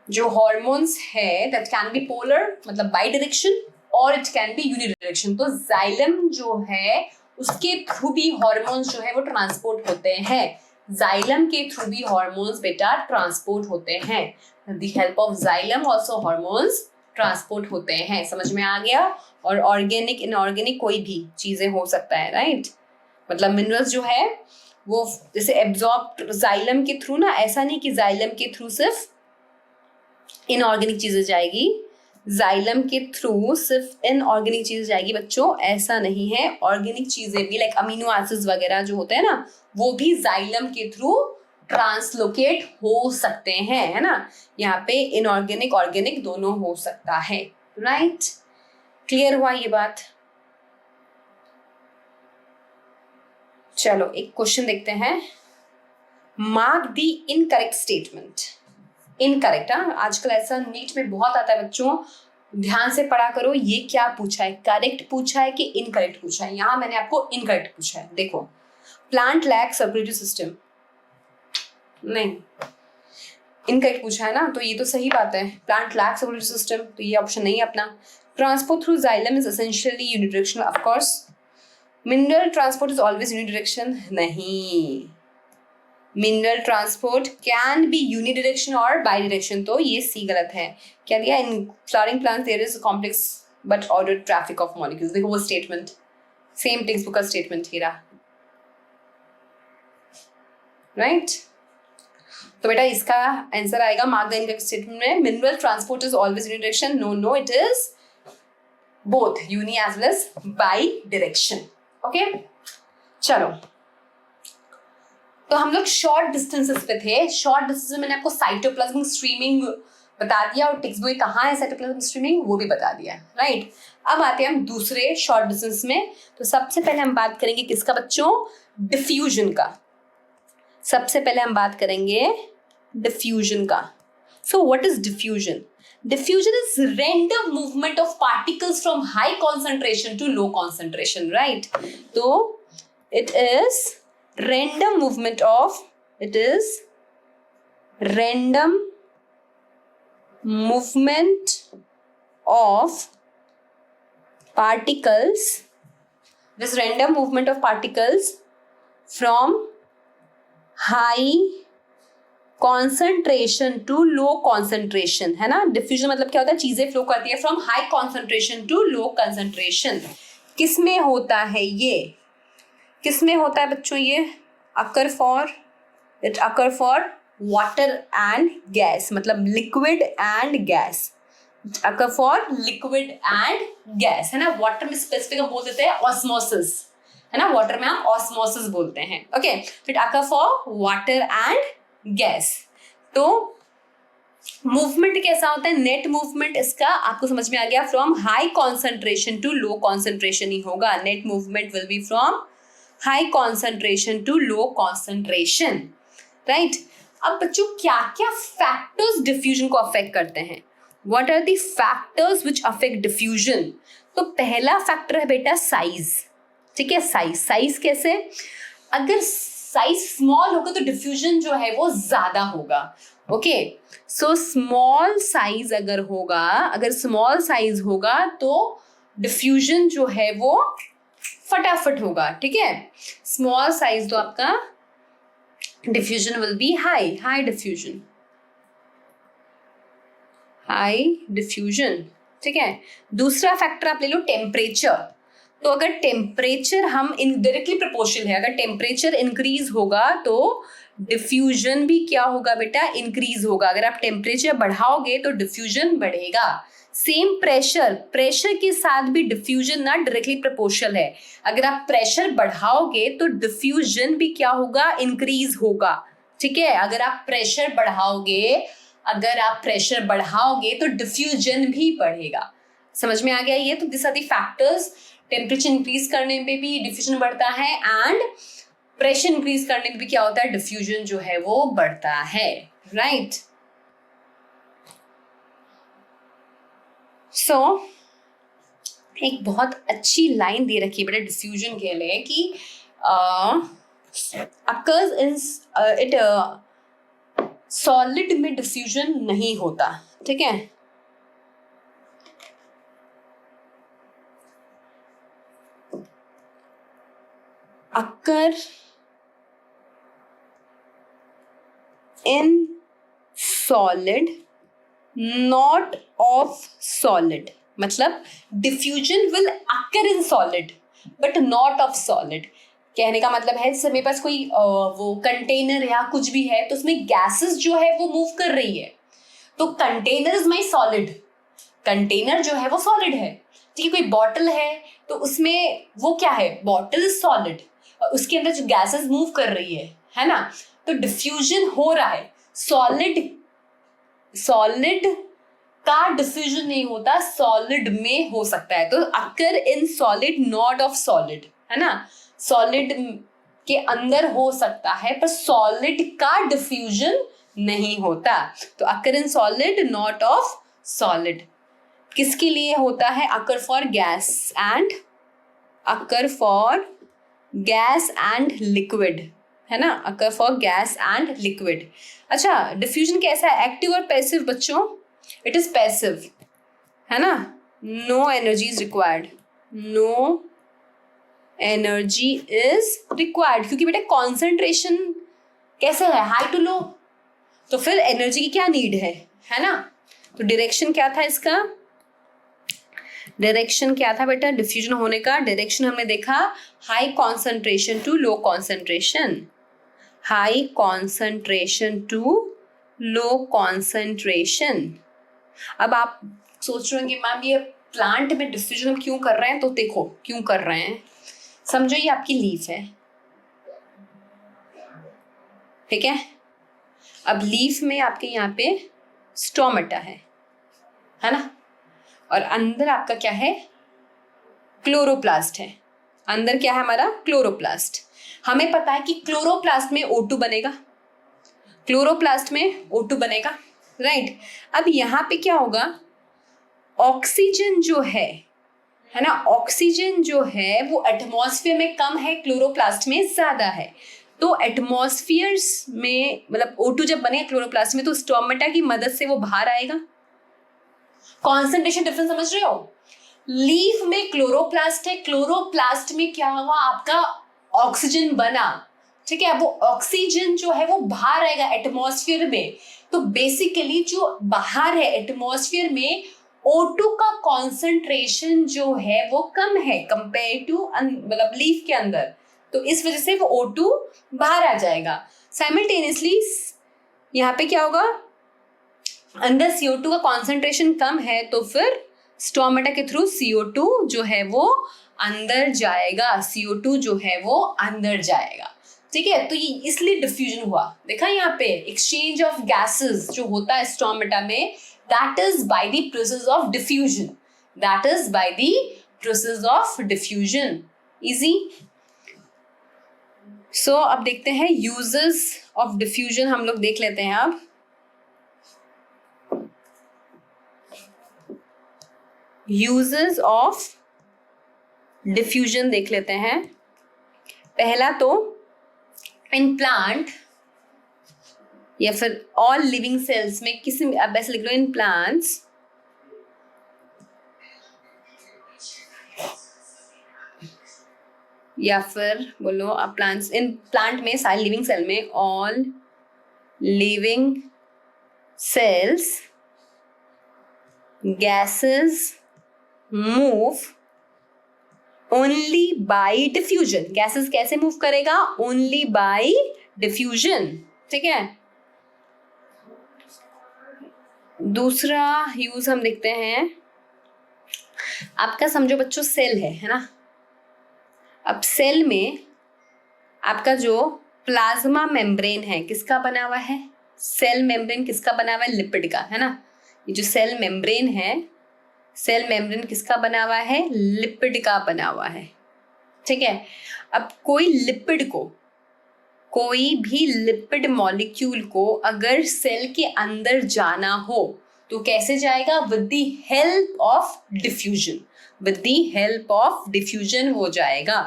जो हॉर्मोन्स है दैट कैन बी पोलर मतलब बाई डायरेक्शन, और इट कैन बी यूनिडायरेक्शन. तो जाइलम जो है उसके थ्रू भी हॉर्मोन्स जो है वो ट्रांसपोर्ट होते हैं. जाइलम के थ्रू भी हॉर्मोन्स बेटा ट्रांसपोर्ट होते हैं. With the help of xylem also hormones transport होते हैं. समझ में आ गया. और ऑर्गेनिक इनऑर्गेनिक कोई भी चीजें हो सकता है, राइट. मतलब मिनरल्स जो है वो जैसे एब्जॉर्ब जाइलम के थ्रू ना, ऐसा नहीं कि जाइलम के थ्रू सिर्फ इनऑर्गेनिक चीजें जाएगी, जाइलम के थ्रू सिर्फ इनऑर्गेनिक चीजें जाएगी बच्चों, ऐसा नहीं है. ऑर्गेनिक चीजें भी लाइक अमीनो एसिड्स वगैरह जो होते हैं ना, वो भी जाइलम के थ्रू ट्रांसलोकेट हो सकते हैं, है ना। यहाँ पे इनऑर्गेनिक ऑर्गेनिक दोनों हो सकता है, राइट। क्लियर हुआ ये बात। चलो एक क्वेश्चन देखते हैं। Mark the incorrect statement. Incorrect, हाँ आजकल ऐसा नीट में बहुत आता है बच्चों, ध्यान से पढ़ा करो। ये क्या पूछा है, करेक्ट पूछा है कि इनकरेक्ट पूछा है। यहाँ मैंने आपको इनकरेक्ट पूछा है। देखो, प्लांट लैक सर्कुलेटरी सिस्टम, नहीं इनकरेक्ट पूछा है ना, तो ये तो सही बात है। प्लांट लैक सर्कुलेटरी सिस्टम, तो ये ऑप्शन नहीं है अपना। Transport through xylem is essentially unidirectional, of course. Mineral transport is always unidirection, नहीं। Mineral transport can be unidirection और बाईडायरेक्शन, तो ये सी गलत है। क्या दिया, in flowering plants there is complex but ordered traffic of molecules. देखो वो स्टेटमेंट सेम टेक्स्ट बुक का स्टेटमेंट ही रहा, राइट। तो बेटा इसका आंसर आएगा मार्क द इनकरेक्ट स्टेटमेंट में, mineral transport is always unidirection. No it is both uni as well as bi direction. Okay चलो, तो हम लोग शॉर्ट डिस्टेंसेस पे थे। शॉर्ट डिस्टेंस में मैंने आपको साइटोप्लाज्मिक स्ट्रीमिंग बता दिया और टेक्स्ट बुक कहाँ है साइटोप्लाज्मिक स्ट्रीमिंग वो भी बता दिया, राइट। अब आते हैं हम दूसरे शॉर्ट डिस्टेंस में। तो सबसे पहले हम बात करेंगे किसका बच्चों, डिफ्यूजन का। सबसे पहले हम बात करेंगे डिफ्यूजन का। So what is diffusion? Diffusion is random movement of particles from high concentration to low concentration, right? So it is random movement of particles. This random movement of particles from high concentration to low concentration, है ना। Diffusion मतलब क्या होता है, चीजें flow करती है from high concentration to low concentration. किस में होता है ये, किस में होता है बच्चों ये? It occur for water and gas, मतलब liquid and gas. Occur for liquid and gas, है ना। वाटर में स्पेसिफिक हम बोल देते हैं ऑस्मोसिस, है ना। वाटर में हम ऑस्मोसिस बोलते हैं। Okay, it occur for water and gas. तो मूवमेंट कैसा होता है, नेट मूवमेंट इसका आपको समझ में आ गया, from high concentration to low concentration ही होगा। Net movement will be from high concentration to low concentration, right. अब बच्चों क्या क्या फैक्टर्स डिफ्यूजन को अफेक्ट करते हैं? What are the factors which affect diffusion? तो पहला फैक्टर है बेटा साइज, ठीक है। साइज कैसे? अगर साइज स्मॉल होगा तो डिफ्यूजन जो है वो ज्यादा होगा। ओके, सो स्मॉल साइज अगर स्मॉल साइज होगा तो डिफ्यूजन जो है वो फटाफट होगा, ठीक है। स्मॉल साइज तो आपका diffusion will be high diffusion, ठीक है। दूसरा फैक्टर आप ले लो टेम्परेचर। तो अगर टेम्परेचर हम इनडायरेक्टली प्रोपोर्शनल है, अगर टेम्परेचर इंक्रीज होगा तो डिफ्यूजन भी क्या होगा बेटा, इंक्रीज होगा। अगर आप टेम्परेचर बढ़ाओगे तो डिफ्यूजन बढ़ेगा। सेम प्रेशर के साथ भी डिफ्यूजन ना डायरेक्टली प्रोपोर्शनल है। अगर आप प्रेशर बढ़ाओगे तो डिफ्यूजन भी क्या होगा, इंक्रीज होगा, ठीक है। अगर आप प्रेशर बढ़ाओगे तो डिफ्यूजन भी बढ़ेगा। समझ में आ गया ये? तो this are the factors. Temperature increase करने पे भी डिफ्यूजन बढ़ता है एंड प्रेशर इंक्रीज करने पे भी क्या होता है, डिफ्यूजन जो है वो बढ़ता है, राइट। सो एक बहुत अच्छी लाइन दे रखी है बेटा डिफ्यूजन के लिए कि अकर्स इन इट सॉलिड में डिफ्यूजन नहीं होता, ठीक है। Occur in solid not of solid, मतलब diffusion will occur in solid but not of solid. कहने का मतलब है जैसे मेरे पास कोई वो कंटेनर या कुछ भी है तो उसमें गैसेस जो है वो मूव कर रही है, तो container is my solid, container जो है वो सॉलिड है, ठीक है। कोई बॉटल है तो उसमें वो क्या है, बॉटल इज सॉलिड, उसके अंदर जो गैसेस मूव कर रही है ना। तो डिफ्यूजन हो रहा है। सॉलिड का डिफ्यूजन नहीं होता, सॉलिड में हो सकता है। तो occur in solid not of solid, है ना, सॉलिड के अंदर हो सकता है पर सॉलिड का डिफ्यूजन नहीं होता। तो occur in solid not of solid किसके लिए होता है? Occur for gas and liquid, है ना, occur for gas and liquid. अच्छा, डिफ्यूजन कैसा है, एक्टिव और पैसिव बच्चों? इट इज पैसिव, है ना, no energy is required, no energy is required, क्योंकि बेटा कॉन्सेंट्रेशन कैसे है, हाई टू लो, तो फिर एनर्जी की क्या नीड है ना। तो डायरेक्शन क्या था इसका, डायरेक्शन क्या था बेटा डिफ्यूजन होने का? डायरेक्शन हमने देखा high concentration to low concentration, high concentration to low concentration. अब आप सोच रहे होंगे मैम ये प्लांट में डिफ्यूजन हम क्यों कर रहे हैं? तो देखो क्यों कर रहे हैं, समझो ये आपकी लीफ है, ठीक है। अब लीफ में आपके यहाँ पे स्टोमेटा है ना, और अंदर आपका क्या है, क्लोरोप्लास्ट है। अंदर क्या है हमारा, क्लोरोप्लास्ट। हमें पता है कि क्लोरोप्लास्ट में O2 बनेगा, क्लोरोप्लास्ट में O2 बनेगा, राइट। अब यहाँ पे क्या होगा, ऑक्सीजन जो है ना, ऑक्सीजन जो है वो एटमॉस्फेयर में कम है, क्लोरोप्लास्ट में ज्यादा है। तो एटमॉस्फेयर्स में मतलब O2 जब बनेगा क्लोरोप्लास्ट में तो स्टोमेटा की मदद से वो बाहर आएगा। कॉन्सेंट्रेशन डिफरेंस समझ रहे हो? लीफ में क्लोरोप्लास्ट है, क्लोरोप्लास्ट में क्या हुआ आपका, ऑक्सीजन बना, ठीक है। वो ऑक्सीजन जो है वो बाहर आएगा एटमॉस्फेयर में। तो बेसिकली जो बाहर है एटमॉस्फेयर में O2 का कॉन्सेंट्रेशन जो है वो कम है कंपेयर टू मतलब लीफ के अंदर, तो इस वजह से वो O2 बाहर आ जाएगा। साइमल्टेनियसली यहाँ पे क्या होगा, अंदर CO2 का कॉन्सेंट्रेशन कम है तो फिर स्टोमेटा के थ्रू CO2 जो है वो अंदर जाएगा, CO2 जो है वो अंदर जाएगा, ठीक है। तो ये इसलिए डिफ्यूजन हुआ, देखा यहाँ पे एक्सचेंज ऑफ गैसेस जो होता है स्टोमेटा में, that is by the process of diffusion, that is by the process of diffusion. Easy. So अब देखते हैं यूजेस ऑफ डिफ्यूजन, हम लोग देख लेते हैं अब। यूजेस ऑफ डिफ्यूजन देख लेते हैं। पहला तो इन प्लांट या फिर ऑल लिविंग सेल्स में, किसी में आप ऐसे लिख लो, इन प्लांट्स या फिर बोलो आप प्लांट्स, इन प्लांट में सारे लिविंग सेल में, all living cells gases move only by diffusion. Gases कैसे मूव करेगा, ओनली बाय डिफ्यूजन, ठीक है। दूसरा यूज हम देखते हैं, आपका समझो बच्चों सेल है ना। अब सेल में आपका जो प्लाज्मा मेम्ब्रेन है किसका बना हुआ है, सेल मेम्ब्रेन किसका बना हुआ है, लिपिड का, है ना। ये जो सेल मेम्ब्रेन है, सेल मेम्ब्रेन किसका बना हुआ है, लिपिड का बना हुआ है, ठीक है। अब कोई भी लिपिड मॉलिक्यूल को अगर सेल के अंदर जाना हो तो कैसे जाएगा, with the help of diffusion, with the help of diffusion हो जाएगा।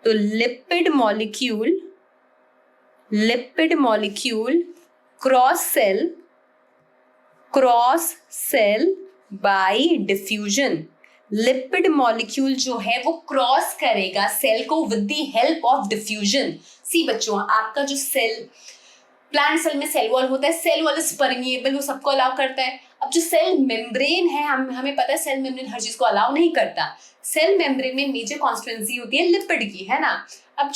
तो lipid molecule cross cell by diffusion. Lipid molecule जो है वो क्रॉस करेगा सेल को with the help of diffusion. See बच्चों, आपका जो सेल, प्लांट सेल में सेल वॉल होता है, सेल वॉल इज परमिएबल, वो सबको अलाउ करता है। अब जो सेल मेम्ब्रेन है, हमें पता है सेल मेम्ब्रेन हर चीज को अलाउ नहीं करता। सेल मेम्ब्रेन में मेजर कॉन्स्टिट्यूएंसी होती है लिपिड की, है ना। अब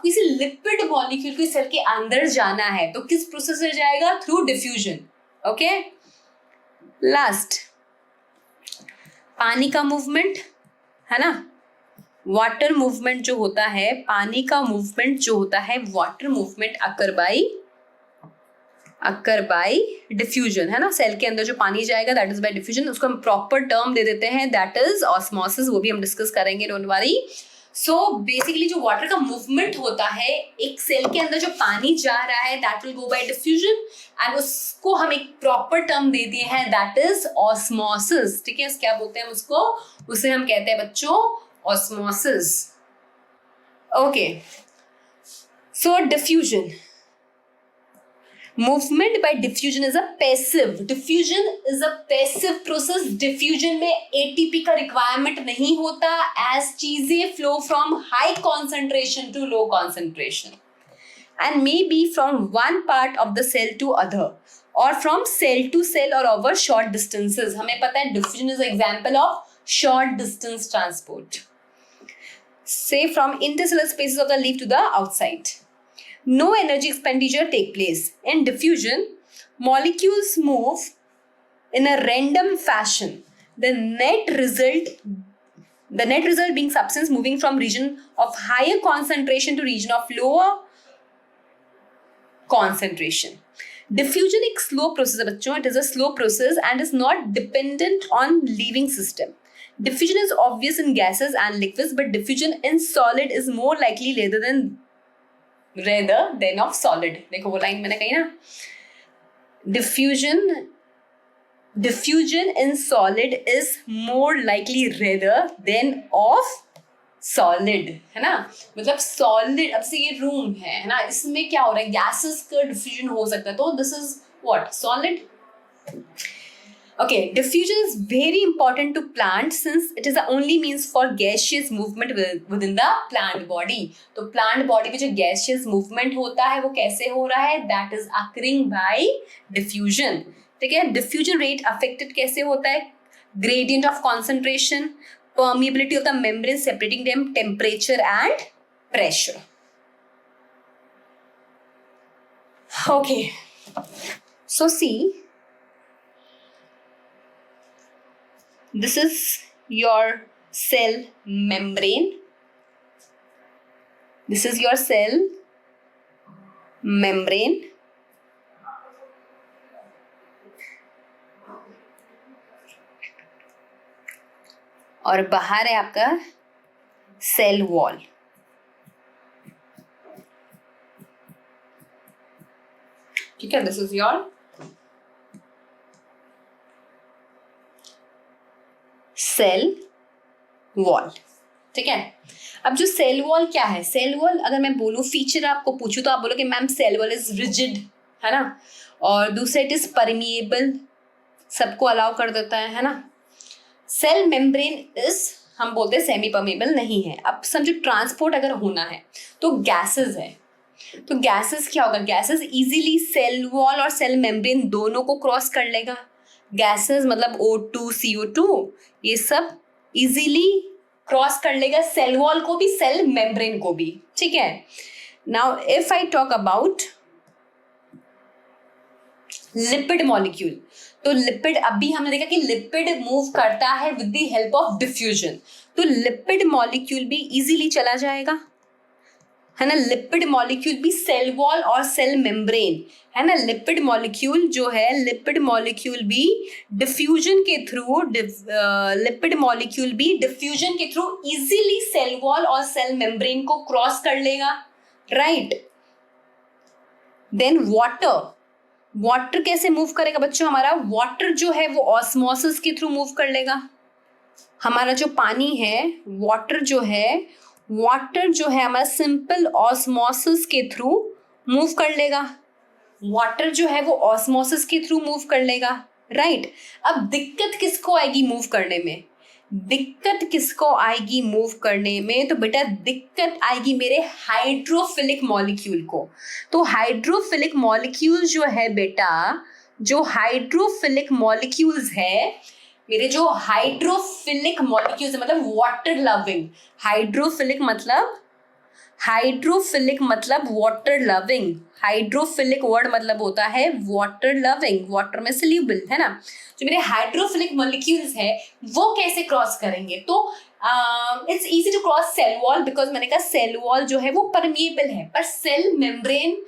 किसी लिपिड मॉलिक्यूल को सेल के अंदर जाना है तो किस प्रोसेस से जाएगा, थ्रू डिफ्यूजन, ओके। लास्ट, पानी का मूवमेंट, है ना, वाटर मूवमेंट जो होता है, पानी का मूवमेंट जो होता है, water movement occur by diffusion, है ना। सेल के अंदर जो पानी जाएगा दैट इज बाय डिफ्यूजन, उसको हम प्रॉपर टर्म दे देते हैं दैट इज ऑस्मोसिस, वो भी हम डिस्कस करेंगे, डोंट वरी। सो बेसिकली जो वाटर का मूवमेंट होता है, एक सेल के अंदर जो पानी जा रहा है that will go bye diffusion and उसको हम एक प्रॉपर टर्म दे दिए हैं दैट इज ऑस्मोसिस, ठीक है। क्या बोलते हैं उसको, उसे हम कहते हैं बच्चों osmosis. Okay, so diffusion, movement by diffusion is a passive, diffusion is a passive process। diffusion में ATP का requirement नहीं होता as चीजें flow from high concentration to low concentration and may be from one part of the cell to other or from cell to cell or over short distances। हमें पता है diffusion is an example of short distance transport, say from intercellular spaces of the leaf to the outside। No energy expenditure take place in diffusion, molecules move in a random fashion, the net result being substance moving from region of higher concentration to region of lower concentration। diffusion एक slow process है बच्चों, it is a slow process and is not dependent on living system। diffusion is obvious in gases and liquids, but diffusion in solid is more likely rather than of solid। देखो वो line मैंने कही ना, diffusion in solid is more likely rather than of solid, है ना। मतलब solid, अब से ये रूम है ना, इसमें क्या हो रहा है, गैसेस का डिफ्यूजन हो सकता है, तो this is what, solid. Okay, diffusion is very important to plant since it is the only means for gaseous movement within the plant body। तो plant body में जो gaseous movement होता है वो कैसे हो रहा है, that is occurring by diffusion, ठीक है। diffusion rate affected कैसे होता है, gradient of concentration, permeability of the membrane separating them, temperature and pressure। Okay, so see, this is your cell membrane, this is your cell membrane, और बाहर है आपका cell wall, ठीक है। This is your cell wall, ठीक है। अब जो सेल वॉल क्या है, सेल वॉल अगर मैं बोलूँ फीचर आपको पूछूं तो आप बोलोगे ma'am cell wall is rigid, है ना, और दूसरा इट इज परमिएबल, सबको अलाउ कर देता है ना। सेल मेम्ब्रेन इज, हम बोलते हैं सेमी परमिएबल नहीं है। अब समझो ट्रांसपोर्ट अगर होना है तो गैसेस है, तो गैसेस क्या होगा, गैसेस इजीली सेल वॉल और सेल मेम्ब्रेन दोनों को क्रॉस कर लेगा। गैसेस मतलब O2 CO2 ये सब इजीली क्रॉस कर लेगा सेल वॉल को भी, सेल मेम्ब्रेन को भी, ठीक है। Now if I talk about lipid molecule, तो लिपिड अभी हमने देखा कि लिपिड मूव करता है with the help of diffusion, तो लिपिड मॉलिक्यूल भी इजीली चला जाएगा, है ना। लिपिड मॉलिक्यूल भी सेल वॉल और सेल मेम्ब्रेन, है ना। लिपिड मॉलिक्यूल जो है, लिपिड मॉलिक्यूल भी डिफ्यूजन के थ्रू, लिपिड मॉलिक्यूल भी डिफ्यूजन के थ्रू इजीली सेल वॉल और सेल मेम्ब्रेन को क्रॉस कर लेगा, राइट। देन वाटर, वाटर कैसे मूव करेगा बच्चों, हमारा वाटर जो है वो ऑस्मोसिस के थ्रू मूव कर लेगा। हमारा जो पानी है, वाटर जो है हमारा सिंपल ऑस्मोसिस के थ्रू मूव कर लेगा, वाटर जो है वो ऑस्मोसिस के थ्रू मूव कर लेगा, राइट। अब दिक्कत किसको आएगी मूव करने में, दिक्कत किसको आएगी मूव करने में, तो बेटा दिक्कत आएगी मेरे हाइड्रोफिलिक मॉलिक्यूल को। तो हाइड्रोफिलिक मॉलिक्यूल जो है बेटा, जो हाइड्रोफिलिक मॉलिक्यूल्स है मेरे, जो हाइड्रोफिलिक मॉलिक्यूल्स है मतलब वाटर लविंग, हाइड्रोफिलिक मतलब वाटर लविंग, हाइड्रोफिलिक वर्ड मतलब होता है वाटर लविंग, वाटर में सोल्यूबल, है ना। जो मेरे हाइड्रोफिलिक मॉलिक्यूल्स है वो कैसे क्रॉस करेंगे, तो it's easy to cross cell wall because मैंने कहा सेल वॉल जो है वो परमिएबल है, पर सेल मेम्ब्रेन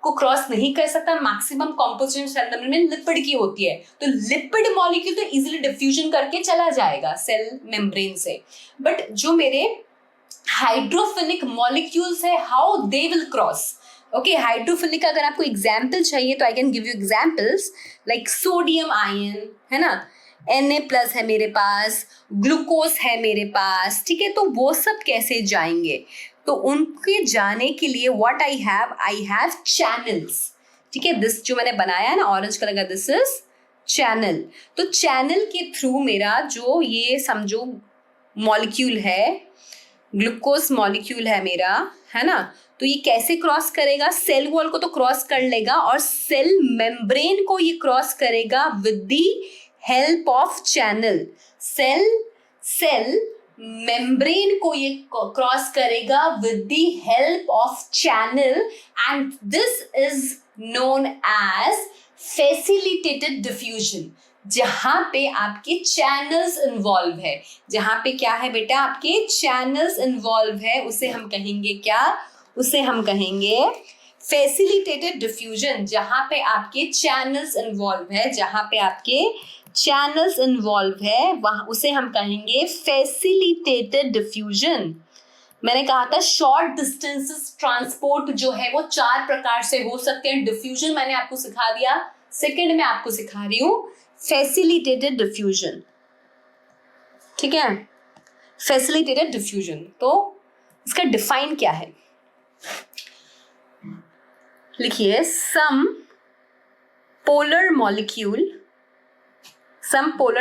को क्रॉस नहीं कर सकता। मैक्सिमम कॉम्पोजिशन सेल मेम्ब्रेन में लिपिड की होती है, तो लिपिड मॉलिक्यूल तो इजीली डिफ्यूजन करके चला जाएगा सेल मेम्ब्रेन से। बट जो मेरे हाइड्रोफिलिक मॉलिक्यूल्स है, how they will cross. Okay, hydrophilic अगर आपको एग्जाम्पल चाहिए तो I can give you examples like sodium ion, है ना, Na+ है मेरे पास, ग्लूकोज है मेरे पास, ठीक है। तो वो सब कैसे जाएंगे, तो उनके जाने के लिए व्हाट आई हैव चैनल्स, ठीक है। दिस जो मैंने बनाया है ना ऑरेंज कलर का, दिस इज चैनल। तो चैनल के थ्रू मेरा जो ये समझो मॉलिक्यूल है, ग्लूकोज मॉलिक्यूल है मेरा, है ना, तो ये कैसे क्रॉस करेगा, सेल वॉल को तो क्रॉस कर लेगा और सेल मेम्ब्रेन को ये क्रॉस करेगा with the help of channel. Cell membrane को ये क्रॉस करेगा with the help of channel and this is known as facilitated diffusion. जहां पे आपके चैनल्स इन्वॉल्व है, जहां पे क्या है बेटा, आपके चैनल्स इन्वॉल्व है, उसे हम कहेंगे क्या, उसे हम कहेंगे फैसिलिटेटेड डिफ्यूजन। जहां पे आपके चैनल्स इन्वॉल्व है, जहां पे आपके चैनल्स इन्वॉल्व है, वहां उसे हम कहेंगे फैसिलिटेटेड डिफ्यूजन। मैंने कहा था शॉर्ट डिस्टेंसेस ट्रांसपोर्ट जो है वो 4 प्रकार से हो सकते हैं। डिफ्यूजन मैंने आपको सिखा दिया, सेकंड में आपको सिखा रही हूं फैसिलिटेटेड डिफ्यूजन, ठीक है। फैसिलिटेटेड डिफ्यूजन, तो इसका डिफाइन क्या है, लिखिए, some polar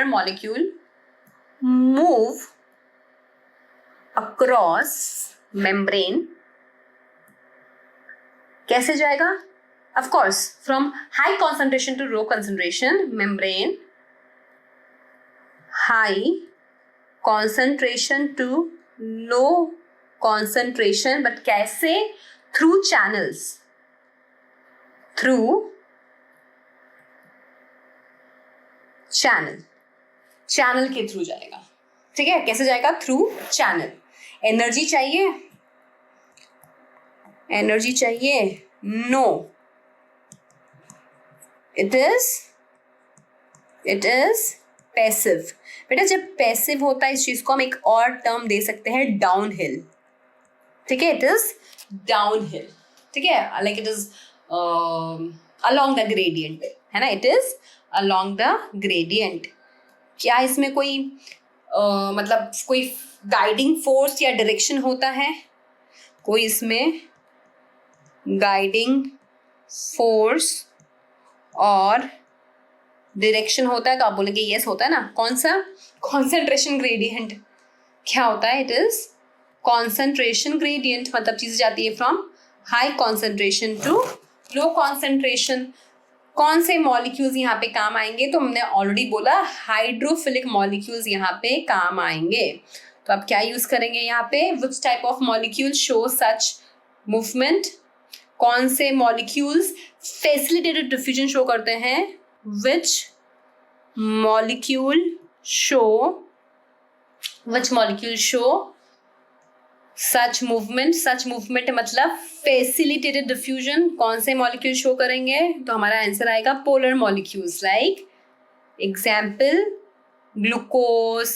molecule move across membrane. कैसे जाएगा, of course from high concentration to low concentration membrane, high concentration to low concentration, but कैसे, through channels, through channel के थ्रू जाएगा, ठीक है। कैसे जाएगा, थ्रू चैनल। एनर्जी चाहिए, नो, इट इज पैसिव। बेटा जब पैसिव होता है इस चीज को हम एक और टर्म दे सकते हैं, डाउनहिल, ठीक है। इट इज डाउनहिल, ठीक है, like it is along the gradient, है ना, it is along the gradient. क्या इसमें कोई मतलब कोई गाइडिंग फोर्स या डायरेक्शन होता है, कोई इसमें गाइडिंग फोर्स और डायरेक्शन होता है, तो आप बोलेंगे यस होता है ना। कौन सा, कॉन्सेंट्रेशन ग्रेडियंट। क्या होता है, इट इज कॉन्सेंट्रेशन ग्रेडियंट, मतलब चीज जाती है from high concentration to low concentration. कौन से मॉलिक्यूल्स यहाँ पे काम आएंगे, तो हमने ऑलरेडी बोला हाइड्रोफिलिक मॉलिक्यूल्स यहाँ पे काम आएंगे। तो आप क्या यूज करेंगे यहाँ पे, which type of molecule show such movement. कौन से मॉलिक्यूल्स फैसिलिटेटेड डिफ्यूजन शो करते हैं, which molecule show such movement मतलब फैसिलिटेटेड डिफ्यूजन। कौन से मॉलिक्यूल शो करेंगे, तो हमारा आंसर आएगा polar molecules, like example glucose,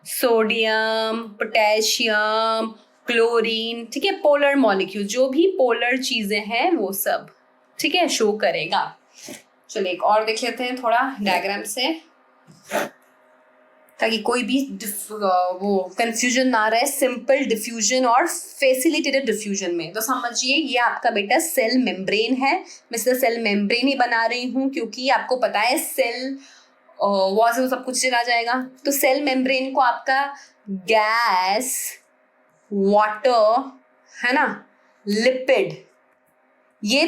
sodium, potassium, chlorine, ठीक है। पोलर मॉलिक्यूल, जो भी पोलर चीजें हैं वो सब, ठीक है, शो करेगा। चलिए एक और देख लेते हैं थोड़ा डायग्राम से, ताकि कोई भी वो कंफ्यूजन ना रहे सिंपल डिफ्यूजन और फैसिलिटेटेड डिफ्यूजन में। तो समझिए ये आपका बेटा सेल मेम्ब्रेन है। मैं सिर्फ सेल मेम्ब्रेन ही बना रही हूँ क्योंकि आपको पता है सेल वहाँ से सब कुछ चला जाएगा। तो सेल मेम्ब्रेन को आपका गैस, वाटर, है ना, लिपिड, ये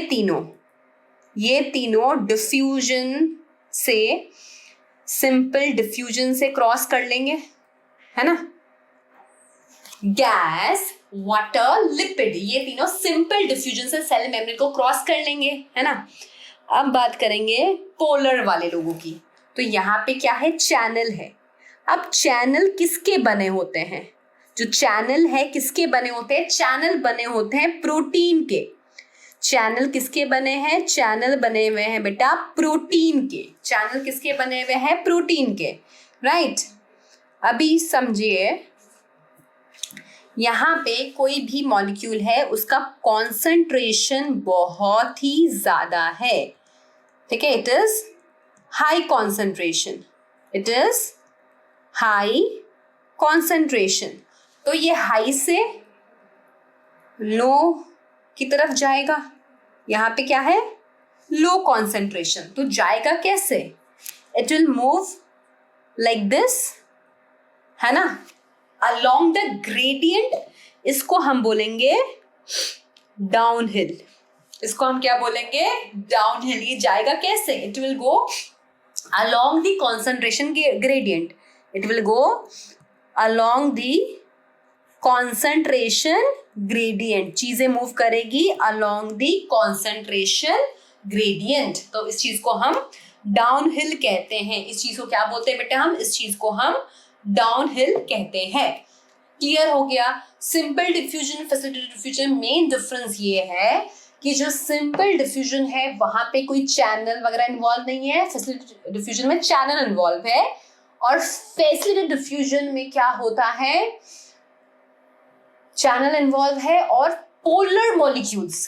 तीनों डिफ्यूजन से, सिंपल डिफ्यूजन से क्रॉस कर लेंगे, है ना। गैस, वाटर, लिपिड, ये तीनों सिंपल डिफ्यूजन से सेल मेम्ब्रेन को क्रॉस कर लेंगे, है ना। अब बात करेंगे पोलर वाले लोगों की। तो यहाँ पे क्या है, चैनल है। अब चैनल किसके बने होते हैं? जो चैनल है किसके बने होते हैं? चैनल बने होते हैं प्रोटीन के। चैनल किसके बने हैं? चैनल बने हुए हैं बेटा प्रोटीन के। चैनल किसके बने हुए हैं? प्रोटीन के, राइट। अभी समझिए, यहाँ पे कोई भी मॉलिक्यूल है, उसका कॉन्सेंट्रेशन बहुत ही ज्यादा है, ठीक है। It is high concentration, it is high concentration. तो ये हाई से लो की तरफ जाएगा। यहाँ पे क्या है? Low concentration. तो जाएगा कैसे? It will move like this, है ना, अलोंग द ग्रेडियंट। इसको हम बोलेंगे डाउन हिल। इसको हम क्या बोलेंगे? Down hill. ये जाएगा कैसे? It will go along the concentration gradient. It will go along the concentration gradient. चीजें मूव करेगी अलोंग द कॉन्सेंट्रेशन ग्रेडियंट। तो इस चीज को हम डाउन हिल कहते हैं। इस चीज को क्या बोलते हैं बेटा? हम इस चीज को हम डाउन हिल कहते हैं। क्लियर हो गया? Simple diffusion, facilitated diffusion, main difference ये है कि जो सिंपल डिफ्यूजन है वहां पे कोई चैनल वगैरह इन्वॉल्व नहीं है। फैसिलिटेटेड डिफ्यूजन में चैनल इन्वॉल्व है। और फैसिलिटेटेड डिफ्यूजन में क्या होता है? चैनल इन्वॉल्व है और पोलर मॉलिक्यूल्स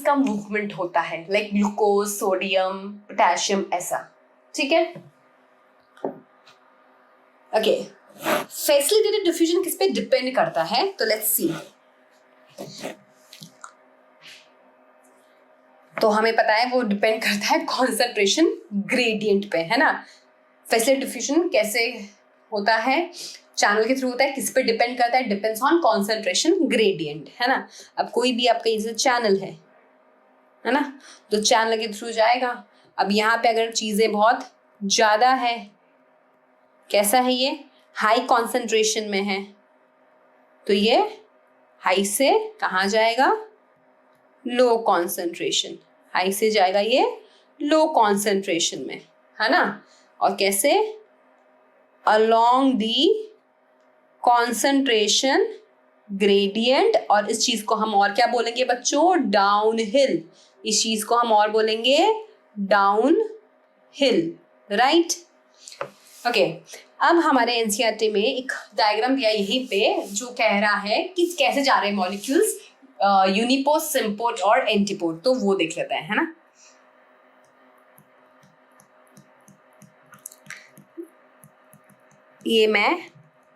का मूवमेंट होता है, लाइक ग्लूकोज, सोडियम, पोटेशियम, ऐसा, ठीक है। ओके, फैसिलिटेटेड डिफ्यूजन किस पे डिपेंड करता है? तो लेट्स सी। तो हमें पता है वो डिपेंड करता है कॉन्सेंट्रेशन ग्रेडियंट पे, है ना। फैसिलिटेटेड डिफ्यूजन कैसे होता है? चैनल के थ्रू होता है। किस पे डिपेंड करता है? डिपेंड्स ऑन कॉन्सेंट्रेशन ग्रेडियंट, है ना। अब कोई भी आपका जैसे चैनल है ना, तो चैनल के थ्रू जाएगा। अब यहाँ पे अगर चीजें बहुत ज्यादा है, कैसा है ये? हाई कॉन्सेंट्रेशन में है, तो ये हाई से कहाँ जाएगा? लो कॉन्सेंट्रेशन। हाई से जाएगा ये लो कॉन्सेंट्रेशन में, है ना। और कैसे? Along the concentration gradient. और इस चीज को हम और क्या बोलेंगे बच्चों? Down hill. इस चीज को हम और बोलेंगे डाउन हिल, राइट। ओके, अब हमारे एनसीईआरटी में एक डायग्राम दिया यहीं पे जो कह रहा है कि कैसे जा रहे हैं मॉलिक्यूल्स यूनिपोर्ट, सिम्पोर्ट और एंटीपोर्ट। तो वो देख लेते हैं, है ना। ये मैं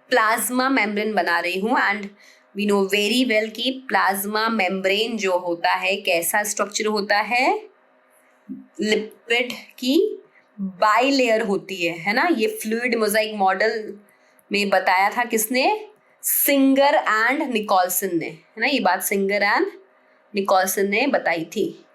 प्लाज्मा मेम्ब्रेन बना रही हूँ and we know very well कि प्लाज्मा मेम्ब्रेन जो होता है कैसा स्ट्रक्चर होता है? लिपिड की बाइलेयर होती है ना। ये फ्लूइड मोजाइक मॉडल में बताया था किसने? सिंगर एंड निकोलसन ने, है ना। ये बात सिंगर एंड निकोलसन ने बताई थी।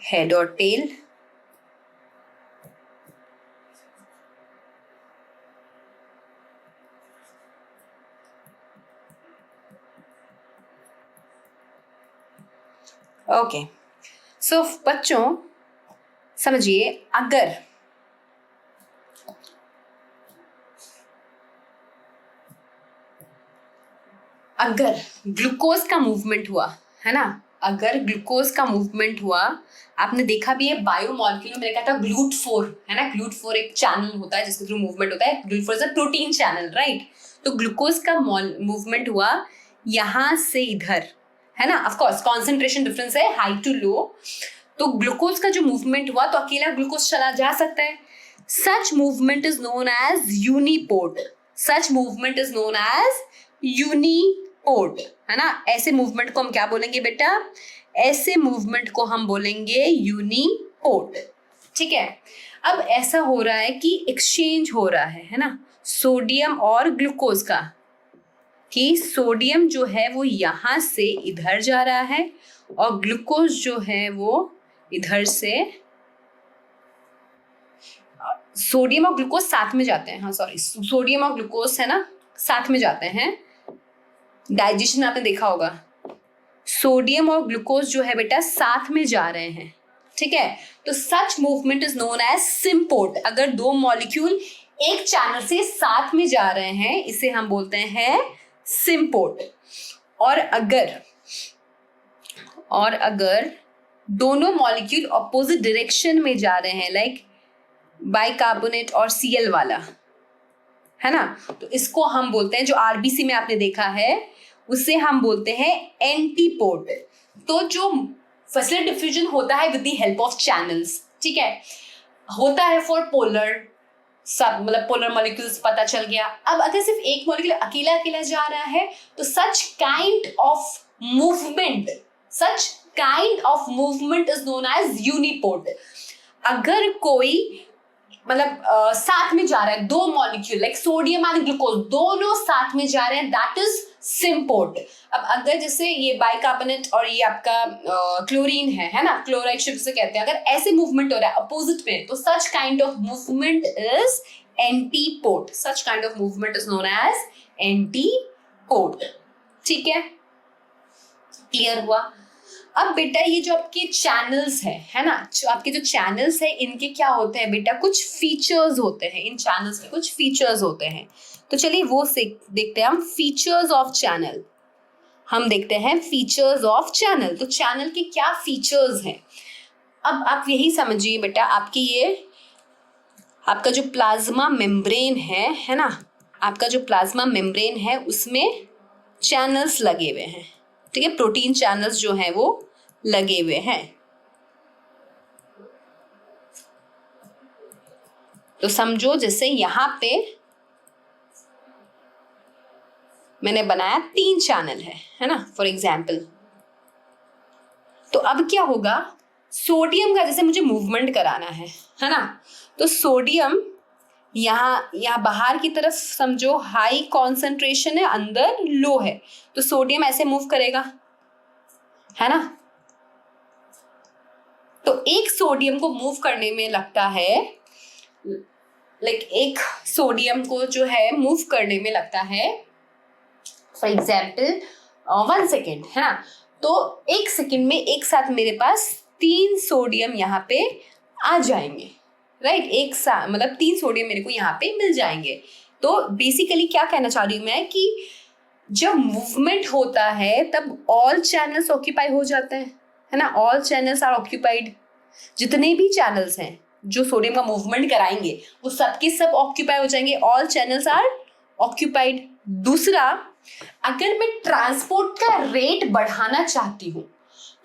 हेड और टेल, ओके। सो बच्चों समझिए, अगर ग्लूकोज का मूवमेंट हुआ, है ना, अगर ग्लूकोज का मूवमेंट हुआ, आपने देखा भी है बायोमॉलिक्यूल में, मैंने कहा था GLUT4, है ना। GLUT4 एक चैनल होता है जिसके थ्रू मूवमेंट होता है। GLUT4 is a protein channel, right. तो ग्लूकोज का मूवमेंट हुआ यहाँ से इधर, है ना। ऑफ कोर्स कॉन्सेंट्रेशन डिफरेंस है, हाई टू लो। तो ग्लूकोज का जो मूवमेंट हुआ तो अकेला ग्लूकोज चला जा सकता है। Such movement is known as uniport. Such movement is known as uniport, है ना। ऐसे मूवमेंट को हम क्या बोलेंगे बेटा? ऐसे मूवमेंट को हम बोलेंगे यूनिपोर्ट, ठीक है। अब ऐसा हो रहा है कि एक्सचेंज हो रहा है ना, सोडियम और ग्लूकोज का, कि सोडियम जो है वो यहां से इधर जा रहा है और ग्लूकोज जो है वो इधर से, सोडियम और ग्लूकोज साथ में जाते हैं, हाँ सॉरी, सोडियम और ग्लूकोज है ना साथ में जाते हैं। डाइजेशन आपने देखा होगा, सोडियम और ग्लूकोज जो है बेटा साथ में जा रहे हैं, ठीक है, तो such movement is known as symport. अगर दो मॉलिक्यूल एक चैनल से साथ में जा रहे हैं इसे हम बोलते हैं सिम्पोर्ट। और अगर दोनों मॉलिक्यूल अपोजिट डायरेक्शन में जा रहे हैं, लाइक बाइकार्बोनेट और Cl वाला, है ना, तो इसको हम बोलते हैं, जो आरबीसी में आपने देखा है उसे हम बोलते हैं एंटीपोर्ट। तो जो फसलर डिफ्यूजन होता है with the help of channels, ठीक है, होता है फॉर पोलर, सब मतलब पोलर मॉलिक्यूल्स पता चल गया। अब अगर सिर्फ एक मॉलिक्यूल अकेला अकेला जा रहा है तो such kind of movement is known as uniport. अगर कोई मतलब साथ में जा रहा है, दो molecule like sodium and glucose दोनों साथ में जा रहे हैं, दैट इज सिम्पोर्ट। अब अगर जैसे ये बाइकार्बोनेट और ये आपका क्लोरीन है ना, क्लोराइड शिफ्ट से कहते हैं, अगर ऐसे मूवमेंट हो रहा है अपोजिट में तो such kind of movement is antiport. Such kind of movement is known as antiport. ठीक है, क्लियर हुआ। अब बेटा ये जो आपके चैनल्स है ना, जो आपके जो चैनल्स है इनके क्या होते हैं बेटा, कुछ फीचर्स होते हैं, इन चैनल्स के कुछ फीचर्स होते हैं। तो चलिए वो देखते हैं हम, फीचर्स ऑफ चैनल। हम देखते हैं फीचर्स ऑफ चैनल। तो चैनल के क्या फीचर्स हैं, अब आप यही समझिए बेटा, आपका जो प्लाज्मा मेम्ब्रेन है ना, आपका जो प्लाज्मा मेम्ब्रेन है उसमें चैनल्स लगे हुए हैं, ठीक है, प्रोटीन चैनल्स जो हैं वो लगे हुए हैं। तो समझो जैसे यहां पे मैंने बनाया 3 चैनल है ना, फॉर एग्जाम्पल। तो अब क्या होगा, सोडियम का जैसे मुझे मूवमेंट कराना है ना, तो सोडियम यहाँ बाहर की तरफ समझो हाई कॉन्सेंट्रेशन है, अंदर लो है, तो सोडियम ऐसे मूव करेगा, है ना। तो एक सोडियम को मूव करने में लगता है, एक सोडियम को जो है मूव करने में लगता है फॉर एग्जाम्पल 1 सेकेंड, है ना। तो 1 सेकेंड में एक साथ मेरे पास 3 सोडियम यहाँ पे आ जाएंगे, राइट, एक साथ मतलब 3 सोडियम मेरे को यहाँ पे मिल जाएंगे। तो बेसिकली क्या कहना चाह रही हूँ मैं कि जब मूवमेंट होता है तब ऑल चैनल्स ऑक्यूपाई हो जाते हैं, है ना, ऑल चैनल्स आर ऑक्यूपाइड। जितने भी चैनल्स हैं जो सोडियम का मूवमेंट कराएंगे वो सबके सब ऑक्यूपाई हो जाएंगे, ऑल चैनल्स आर ऑक्यूपाइड। दूसरा, अगर मैं ट्रांसपोर्ट का रेट बढ़ाना चाहती हूँ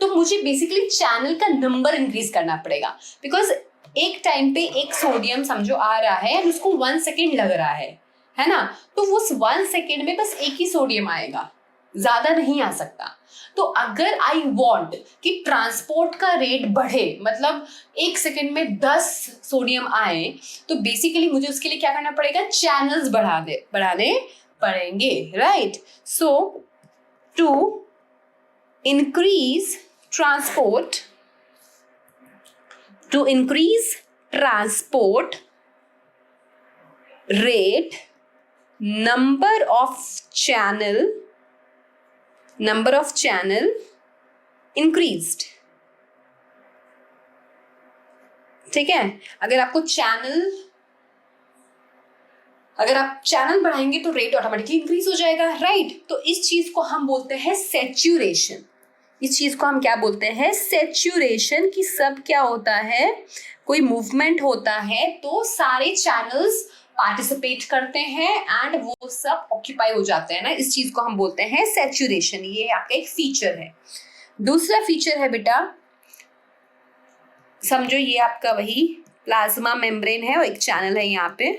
तो मुझे बेसिकली चैनल का नंबर इंक्रीज करना पड़ेगा, बिकॉज एक टाइम पे एक सोडियम समझो आ रहा है और उसको 1 सेकेंड लग रहा है ना, तो उस 1 सेकेंड में बस एक ही सोडियम आएगा, ज्यादा नहीं आ सकता। तो अगर आई वॉन्ट कि ट्रांसपोर्ट का रेट बढ़े, मतलब 1 सेकेंड में 10 सोडियम आए, तो बेसिकली मुझे उसके लिए क्या करना पड़ेगा, चैनल्स बढ़ाने पड़ेंगे, right. So to increase transport rate, number of channel increased, ठीक है। अगर आप चैनल बढ़ाएंगे तो रेट ऑटोमेटिकली इंक्रीज हो जाएगा, राइट। तो इस चीज को हम बोलते हैं सैचुरेशन। इस चीज को हम क्या बोलते हैं, सैचुरेशन। की सब क्या होता है, कोई मूवमेंट होता है तो सारे चैनल्स पार्टिसिपेट करते हैं एंड वो सब ऑक्यूपाई हो जाते हैं ना, इस चीज को हम बोलते हैं सैचुरेशन। ये आपका एक फीचर है। दूसरा फीचर है बेटा, समझो ये आपका वही प्लाज्मा मेम्ब्रेन है और एक चैनल है यहाँ पे,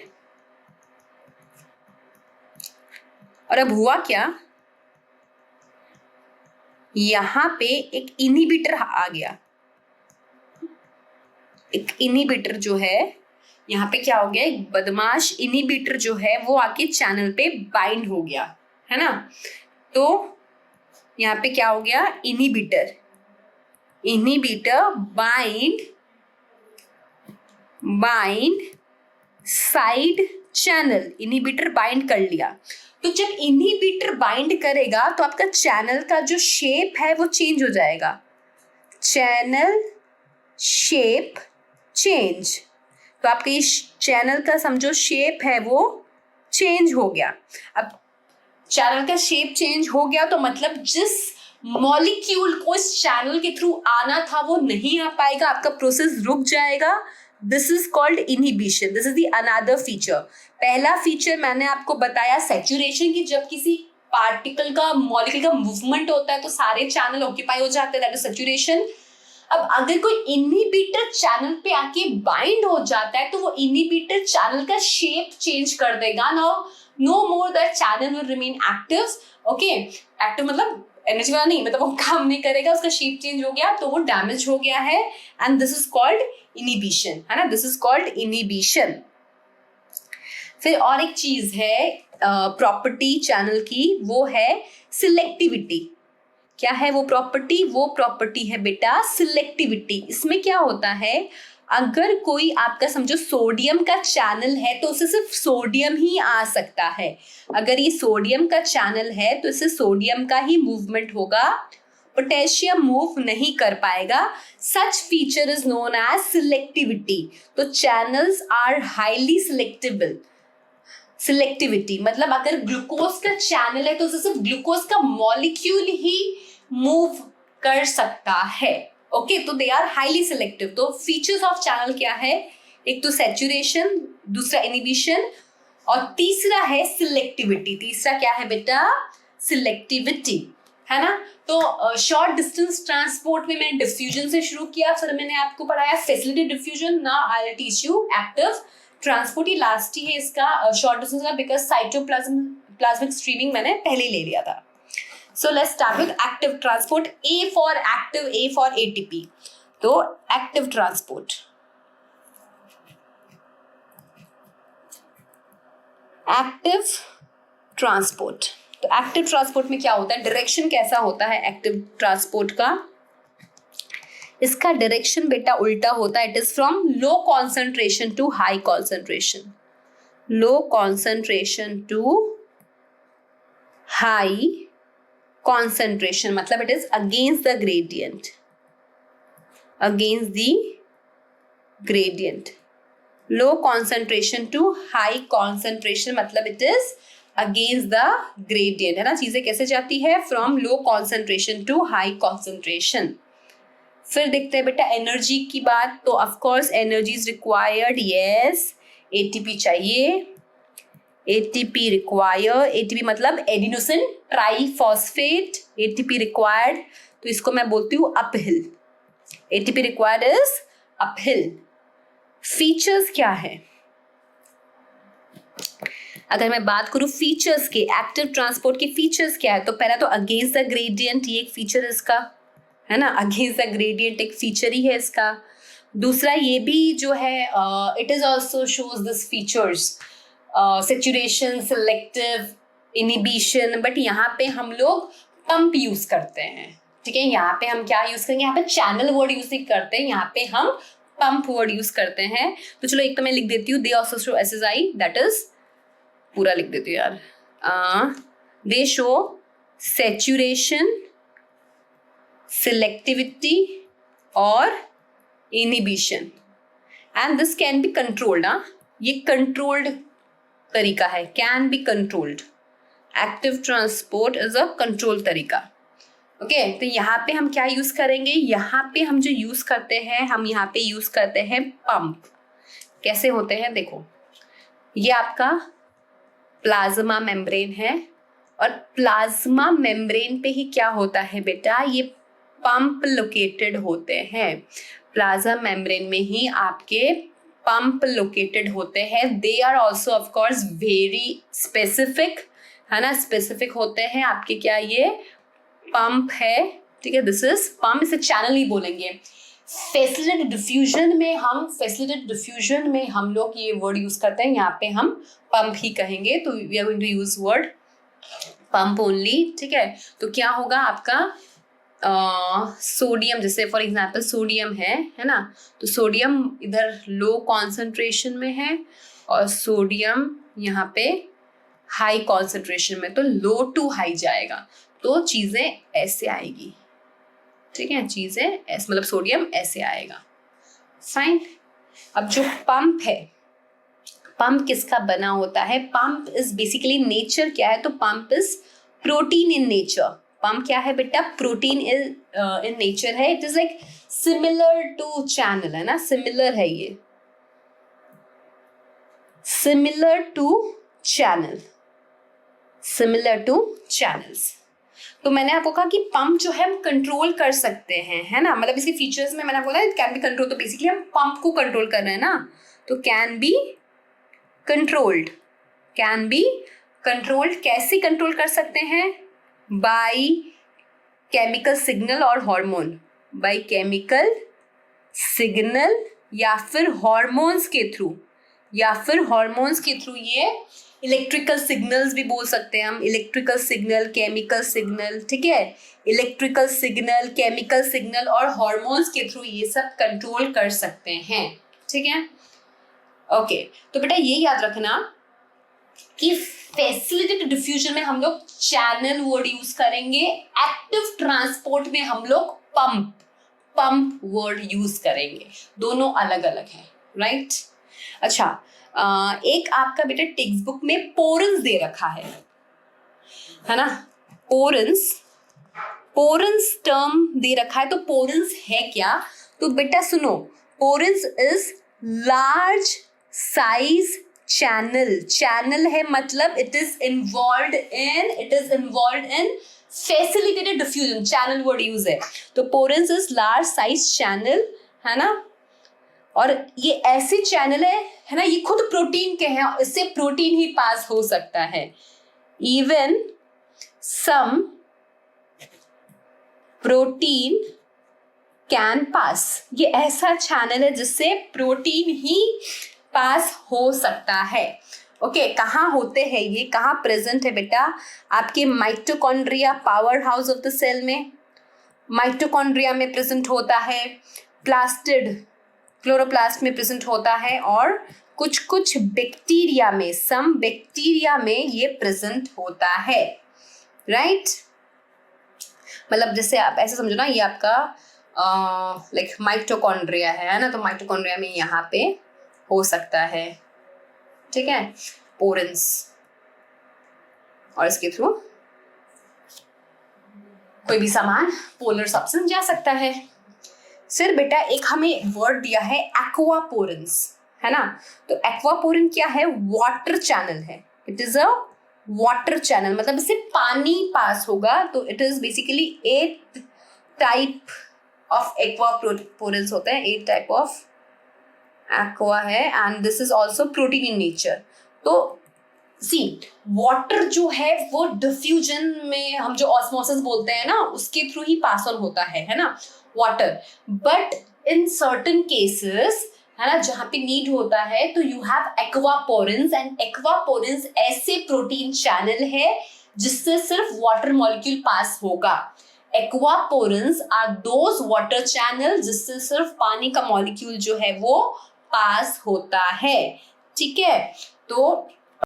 और अब हुआ क्या, यहां पे एक इनहिबिटर आ गया। एक इनहिबिटर जो है यहाँ पे क्या हो गया, एक बदमाश इनहिबिटर जो है वो आके चैनल पे बाइंड हो गया, है ना। तो यहाँ पे क्या हो गया, inhibitor bind side channel, inhibitor bind कर लिया। तो जब इनहिबिटर बाइंड करेगा तो आपका चैनल का जो शेप है वो चेंज हो जाएगा, चैनल शेप चेंज। तो आपके इस चैनल का समझो शेप है वो चेंज हो गया। अब चैनल का शेप चेंज हो गया तो मतलब जिस मॉलिक्यूल को इस चैनल के थ्रू आना था वो नहीं आ पाएगा, आपका प्रोसेस रुक जाएगा। This is called inhibition. This is the another feature. पहला फीचर मैंने आपको बताया सैचुरेशन की, जब किसी पार्टिकल का मॉलिक्यूल का मूवमेंट होता है तो सारे चैनल ऑक्यूपाई हो जाते हैं, दैट इज सैचुरेशन। अब अगर कोई इनहिबिटर चैनल पे आके बाइंड हो जाता है तो वो इनहिबिटर चैनल का शेप चेंज कर देगा। Now no more that channel will remain active. Okay, active मतलब एनर्जी वाला नहीं, मतलब वो काम नहीं करेगा, उसका शेप चेंज हो गया तो वो डैमेज हो गया है, and this is called inhibition, है ना, दिस इज कॉल्ड इनहिबिशन। फिर और एक चीज है प्रॉपर्टी चैनल की, वो है सिलेक्टिविटी। क्या है वो प्रॉपर्टी? वो प्रॉपर्टी है बेटा सिलेक्टिविटी। इसमें क्या होता है, अगर कोई आपका समझो सोडियम का चैनल है तो उसे सिर्फ सोडियम ही आ सकता है। अगर ये सोडियम का चैनल है तो इसे सोडियम का ही मूवमेंट होगा, पोटेशियम मूव नहीं कर पाएगा। Such feature is known as selectivity. तो channels are highly selectable. Selectivity मतलब अगर ग्लूकोज का चैनल है तो उसे सिर्फ ग्लूकोज का मॉलिक्यूल ही मूव कर सकता है। ओके, तो दे आर हाईली सिलेक्टिव। तो फीचर्स ऑफ चैनल क्या है? एक तो सैचुरेशन, दूसरा इनहिबिशन, और तीसरा है सिलेक्टिविटी। तीसरा क्या है बेटा? सिलेक्टिविटी, है ना। तो शॉर्ट डिस्टेंस ट्रांसपोर्ट में मैंने डिफ्यूजन से शुरू किया, फिर मैंने आपको पढ़ाया facility diffusion. Now I will teach you active transport. ही लास्ट ही है इसका शॉर्ट डिस्टेंस का, बिकॉज साइटोप्लाज्मिक स्ट्रीमिंग मैंने पहले ले लिया था। So let's start with active transport. A for active, A for ATP. तो active transport. Active transport. तो active transport में क्या होता है? डायरेक्शन कैसा होता है active transport का? इसका डायरेक्शन बेटा उल्टा होता है। It is from low concentration to high concentration. Low concentration to high concentration मतलब it is against the gradient. Against the gradient. Low concentration to high concentration मतलब it is against the gradient, है ना। चीजें कैसे जाती है? From low concentration to high concentration. फिर देखते हैं बेटा एनर्जी की बात। तो of course energy is required. Yes, ATP चाहिए। ATP require, ATP मतलब एडिनोसिन ट्राइफॉस्फेट, ATP required। तो इसको मैं बोलती हूँ uphill. ATP required is uphill. Features क्या है? अगर मैं बात करूँ फीचर्स के, एक्टिव ट्रांसपोर्ट के फीचर्स क्या है, तो पहला तो अगेंस्ट द ग्रेडियंट, ये एक फीचर इसका, है ना। अगेंस्ट द ग्रेडियंट एक फीचर ही है इसका। दूसरा ये भी जो है it is also shows this features, saturation, selective, inhibition. But यहाँ पे हम लोग पंप यूज करते हैं, ठीक है। यहाँ पे हम क्या यूज करेंगे? यहाँ पे चैनल वर्ड यूज नहीं करते हैं, यहाँ पे हम पंप वर्ड यूज करते हैं। तो चलो एक तो मैं लिख देती हूँ, they also show SSI, that is पूरा लिख देती हूँ यार। दे शो सैचुरेशन, सिलेक्टिविटी और inhibition, and this can be controlled. ये कंट्रोल्ड तरीका है, can be controlled. Active transport is a control तरीका। ओके, तो यहाँ पे हम क्या यूज करेंगे? यहाँ पे हम जो यूज करते हैं, हम यहाँ पे यूज करते हैं पंप। कैसे होते हैं देखो, ये आपका प्लाज्मा मेम्ब्रेन है, और प्लाज्मा मेम्ब्रेन पे ही क्या होता है बेटा? ये पंप लोकेटेड होते हैं। प्लाज्मा मेम्ब्रेन में ही आपके पंप लोकेटेड होते हैं। They are also of course very specific, है ना, स्पेसिफिक होते हैं आपके। क्या ये पंप है, ठीक है, दिस इज पंप। इसे चैनल ही बोलेंगे। फैसिलिटेटेड डिफ्यूजन में हम लोग ये वर्ड यूज करते हैं, यहाँ पे हम पंप ही कहेंगे, तो we are going to use word pump only, ठीक है। तो क्या होगा आपका सोडियम, जैसे फॉर एग्जाम्पल सोडियम है ना, तो सोडियम इधर लो कॉन्सेंट्रेशन में है और सोडियम यहाँ पे हाई कॉन्सेंट्रेशन में तो लो टू हाई जाएगा, तो चीजें ऐसे आएगी, ठीक है, चीजें ऐसे, मतलब सोडियम ऐसे आएगा, फाइन। अब जो पंप है, पंप किसका बना होता है? पंप इज बेसिकली नेचर क्या है? तो pump is protein in nature. Pump क्या है बेटा? प्रोटीन इन नेचर है। It is like similar to channel, है ना, सिमिलर है ये, similar to channel, similar to channels. तो मैंने आपको कहा कि पंप जो है हम कंट्रोल कर सकते हैं, है ना, मतलब इसके फीचर्स में मैंने बोला इट कैन बी कंट्रोल, तो बेसिकली हम पंप को कंट्रोल कर रहे हैं ना, तो can be controlled, can be controlled. कैसे कंट्रोल कर सकते हैं? बाय केमिकल सिग्नल और हार्मोन, बाय केमिकल सिग्नल या फिर हॉर्मोन्स के थ्रू, या फिर हॉर्मोन्स के थ्रू, ये इलेक्ट्रिकल सिग्नल्स भी बोल सकते हैं हम, इलेक्ट्रिकल सिग्नल, केमिकल सिग्नल, ठीक है, इलेक्ट्रिकल सिग्नल, केमिकल सिग्नल और हॉर्मोन्स के थ्रू ये सब कंट्रोल कर सकते हैं, ठीक है। ओके, तो बेटा ये याद रखना कि फैसिलिटेटेड डिफ्यूजन में हम लोग चैनल वर्ड यूज करेंगे, एक्टिव ट्रांसपोर्ट में हम लोग पंप वर्ड यूज करेंगे, दोनों अलग अलग है, राइट। अच्छा, एक आपका बेटा टेक्स्ट बुक में पोरेंस दे रखा है ना, पोरेंस टर्म दे रखा है, तो पोरेंस है क्या? तो बेटा सुनो, porins is large size channel, channel है मतलब it is involve in facilitated diffusion, channel word use है, तो porins is large size channel, है ना। और ये ऐसे चैनल है ना, ये खुद प्रोटीन के हैं, इससे प्रोटीन ही पास हो सकता है, even some protein can pass, ये ऐसा चैनल है जिससे प्रोटीन ही पास हो सकता है। ओके, कहाँ होते हैं ये, कहाँ प्रेजेंट है बेटा? आपके mitochondria, power house of the cell में, माइटोकॉन्ड्रिया में प्रेजेंट होता है, प्लास्टिड क्लोरोप्लास्ट में प्रेजेंट होता है, और कुछ कुछ बैक्टीरिया में, सम बैक्टीरिया में ये प्रेजेंट होता है, राइट। मतलब जैसे आप ऐसे समझो ना, ये आपका लाइक माइटोकॉन्ड्रिया है ना, तो माइटोकॉन्ड्रिया में यहाँ पे हो सकता है, ठीक है, पोरेंस, और इसके थ्रू कोई भी सामान पोलर सब्सटेंस जा सकता है। फिर बेटा एक हमें वर्ड दिया है एक्वापोरेंस, है ना, तो एक्वापोरेन क्या है? वाटर चैनल है, it is a water channel, मतलब इससे पानी पास होगा, तो it is basically 8 type of aquaporins होते हैं, 8 टाइप ऑफ एक्वा है, and this is also protein in nature. तो सी, वाटर जो है वो डिफ्यूजन में हम जो ऑस्मोसिस बोलते हैं ना, उसके थ्रू ही पास ऑन होता है ना, water. But in certain cases, है ना, जहां पे नीड होता है, तो यू हैव एक्वापोरेंस, एंड एक्वापोरेंस ऐसे प्रोटीन चैनल है जिससे सिर्फ वाटर मॉलिक्यूल पास होगा। एक्वापोरेंस आर दोज वाटर चैनल जिससे सिर्फ पानी का मॉलिक्यूल जो है वो पास होता है, ठीक है। तो